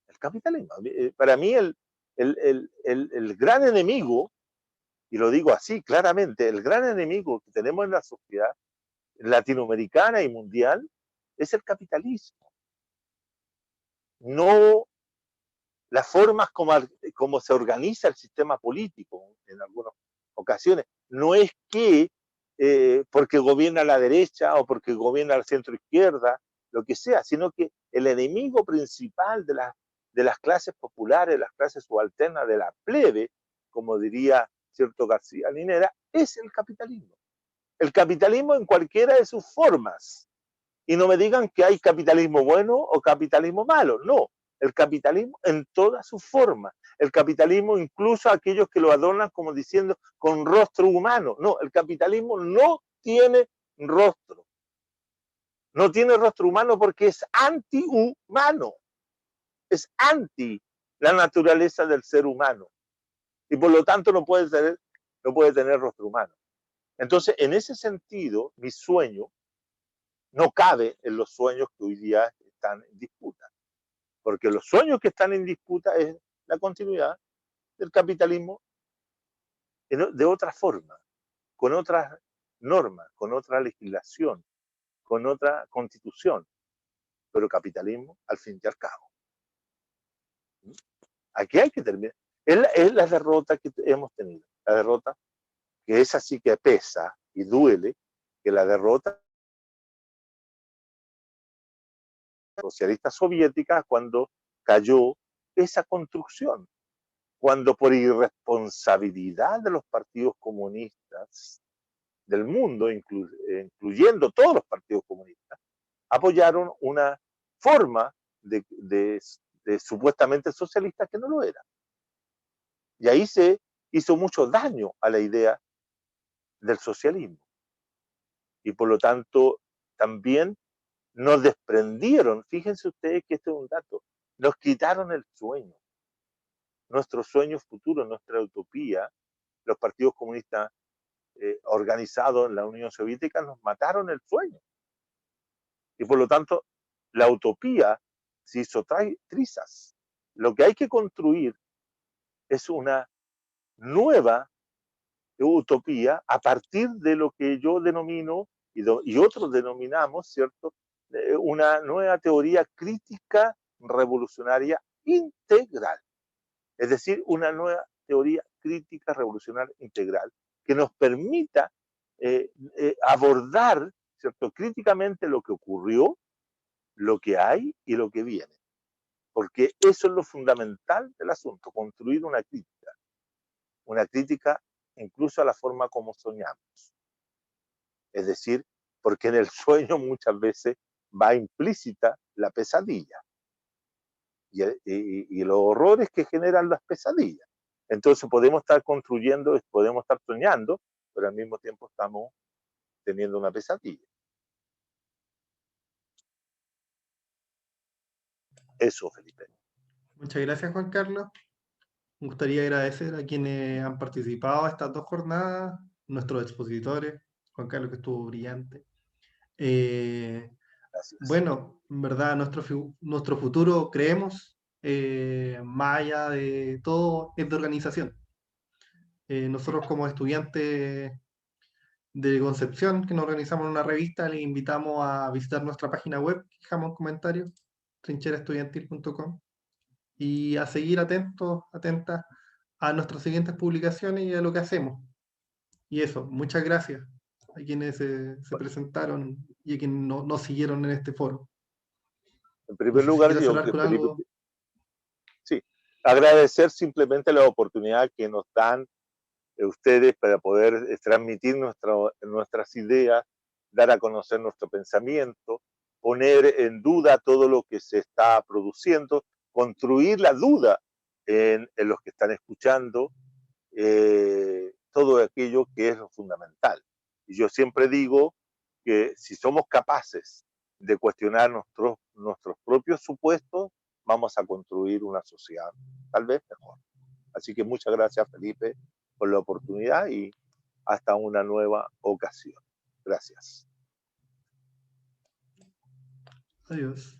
El capitalismo. Para mí, el gran enemigo, y lo digo así claramente, el gran enemigo que tenemos en la sociedad latinoamericana y mundial es el capitalismo. No las formas como se organiza el sistema político en algunas ocasiones. No es que porque gobierna la derecha o porque gobierna la centro izquierda, lo que sea, sino que el enemigo principal de las clases populares, las clases subalternas, de la plebe, como diría cierto García Linera, es el capitalismo. El capitalismo en cualquiera de sus formas. Y no me digan que hay capitalismo bueno o capitalismo malo. No, el capitalismo en todas sus formas. El capitalismo incluso aquellos que lo adornan como diciendo con rostro humano. No, el capitalismo no tiene rostro. No tiene rostro humano porque es antihumano. Es anti la naturaleza del ser humano. Y por lo tanto no puede tener rostro humano. Entonces, en ese sentido, mi sueño no cabe en los sueños que hoy día están en disputa, porque los sueños que están en disputa es la continuidad del capitalismo de otra forma, con otras normas, con otra legislación, con otra constitución, pero capitalismo al fin y al cabo. Aquí hay que terminar. Es la derrota que hemos tenido, la derrota que es así que pesa y duele, que la derrota socialista soviética cuando cayó esa construcción, cuando por irresponsabilidad de los partidos comunistas del mundo, incluyendo todos los partidos comunistas, apoyaron una forma de supuestamente socialista que no lo era. Y ahí se hizo mucho daño a la idea del socialismo. Y por lo tanto, también nos desprendieron, fíjense ustedes que este es un dato, Nos quitaron el sueño, nuestro sueño futuro, nuestra utopía. Los partidos comunistas organizados en la Unión Soviética nos mataron el sueño. Y por lo tanto, la utopía se hizo trizas. Lo que hay que construir es una nueva utopía a partir de lo que yo denomino y otros denominamos, ¿cierto? Una nueva teoría crítica revolucionaria integral. Es decir, una nueva teoría crítica revolucionaria integral que nos permita abordar, ¿cierto?, críticamente lo que ocurrió, lo que hay y lo que viene. Porque eso es lo fundamental del asunto, construir una crítica incluso a la forma como soñamos. Es decir, porque en el sueño muchas veces va implícita la pesadilla y los horrores que generan las pesadillas. Entonces podemos estar construyendo, podemos estar soñando, pero al mismo tiempo estamos teniendo una pesadilla. Eso, Felipe. Muchas gracias, Juan Carlos. Me gustaría agradecer a quienes han participado en estas 2 jornadas, nuestros expositores, Juan Carlos, que estuvo brillante. Gracias. Bueno, en verdad, nuestro futuro, creemos, más allá de todo, es de organización. Nosotros como estudiantes de Concepción, que nos organizamos en una revista, les invitamos a visitar nuestra página web, dejamos un comentario, trincheraestudiantil.com, y a seguir atentos, atentas a nuestras siguientes publicaciones y a lo que hacemos. Y eso, muchas gracias a quienes se presentaron y a quienes nos siguieron en este foro. En No primer sé si lugar, quieres yo, cerrar con Felipe, algo. sí, agradecer simplemente la oportunidad que nos dan ustedes para poder transmitir nuestras ideas, dar a conocer nuestro pensamiento, poner en duda todo lo que se está produciendo, construir la duda en los que están escuchando, todo aquello que es lo fundamental. Y yo siempre digo que si somos capaces de cuestionar nuestros propios supuestos, vamos a construir una sociedad tal vez mejor. Así que muchas gracias, Felipe, por la oportunidad y hasta una nueva ocasión. Gracias. Adiós.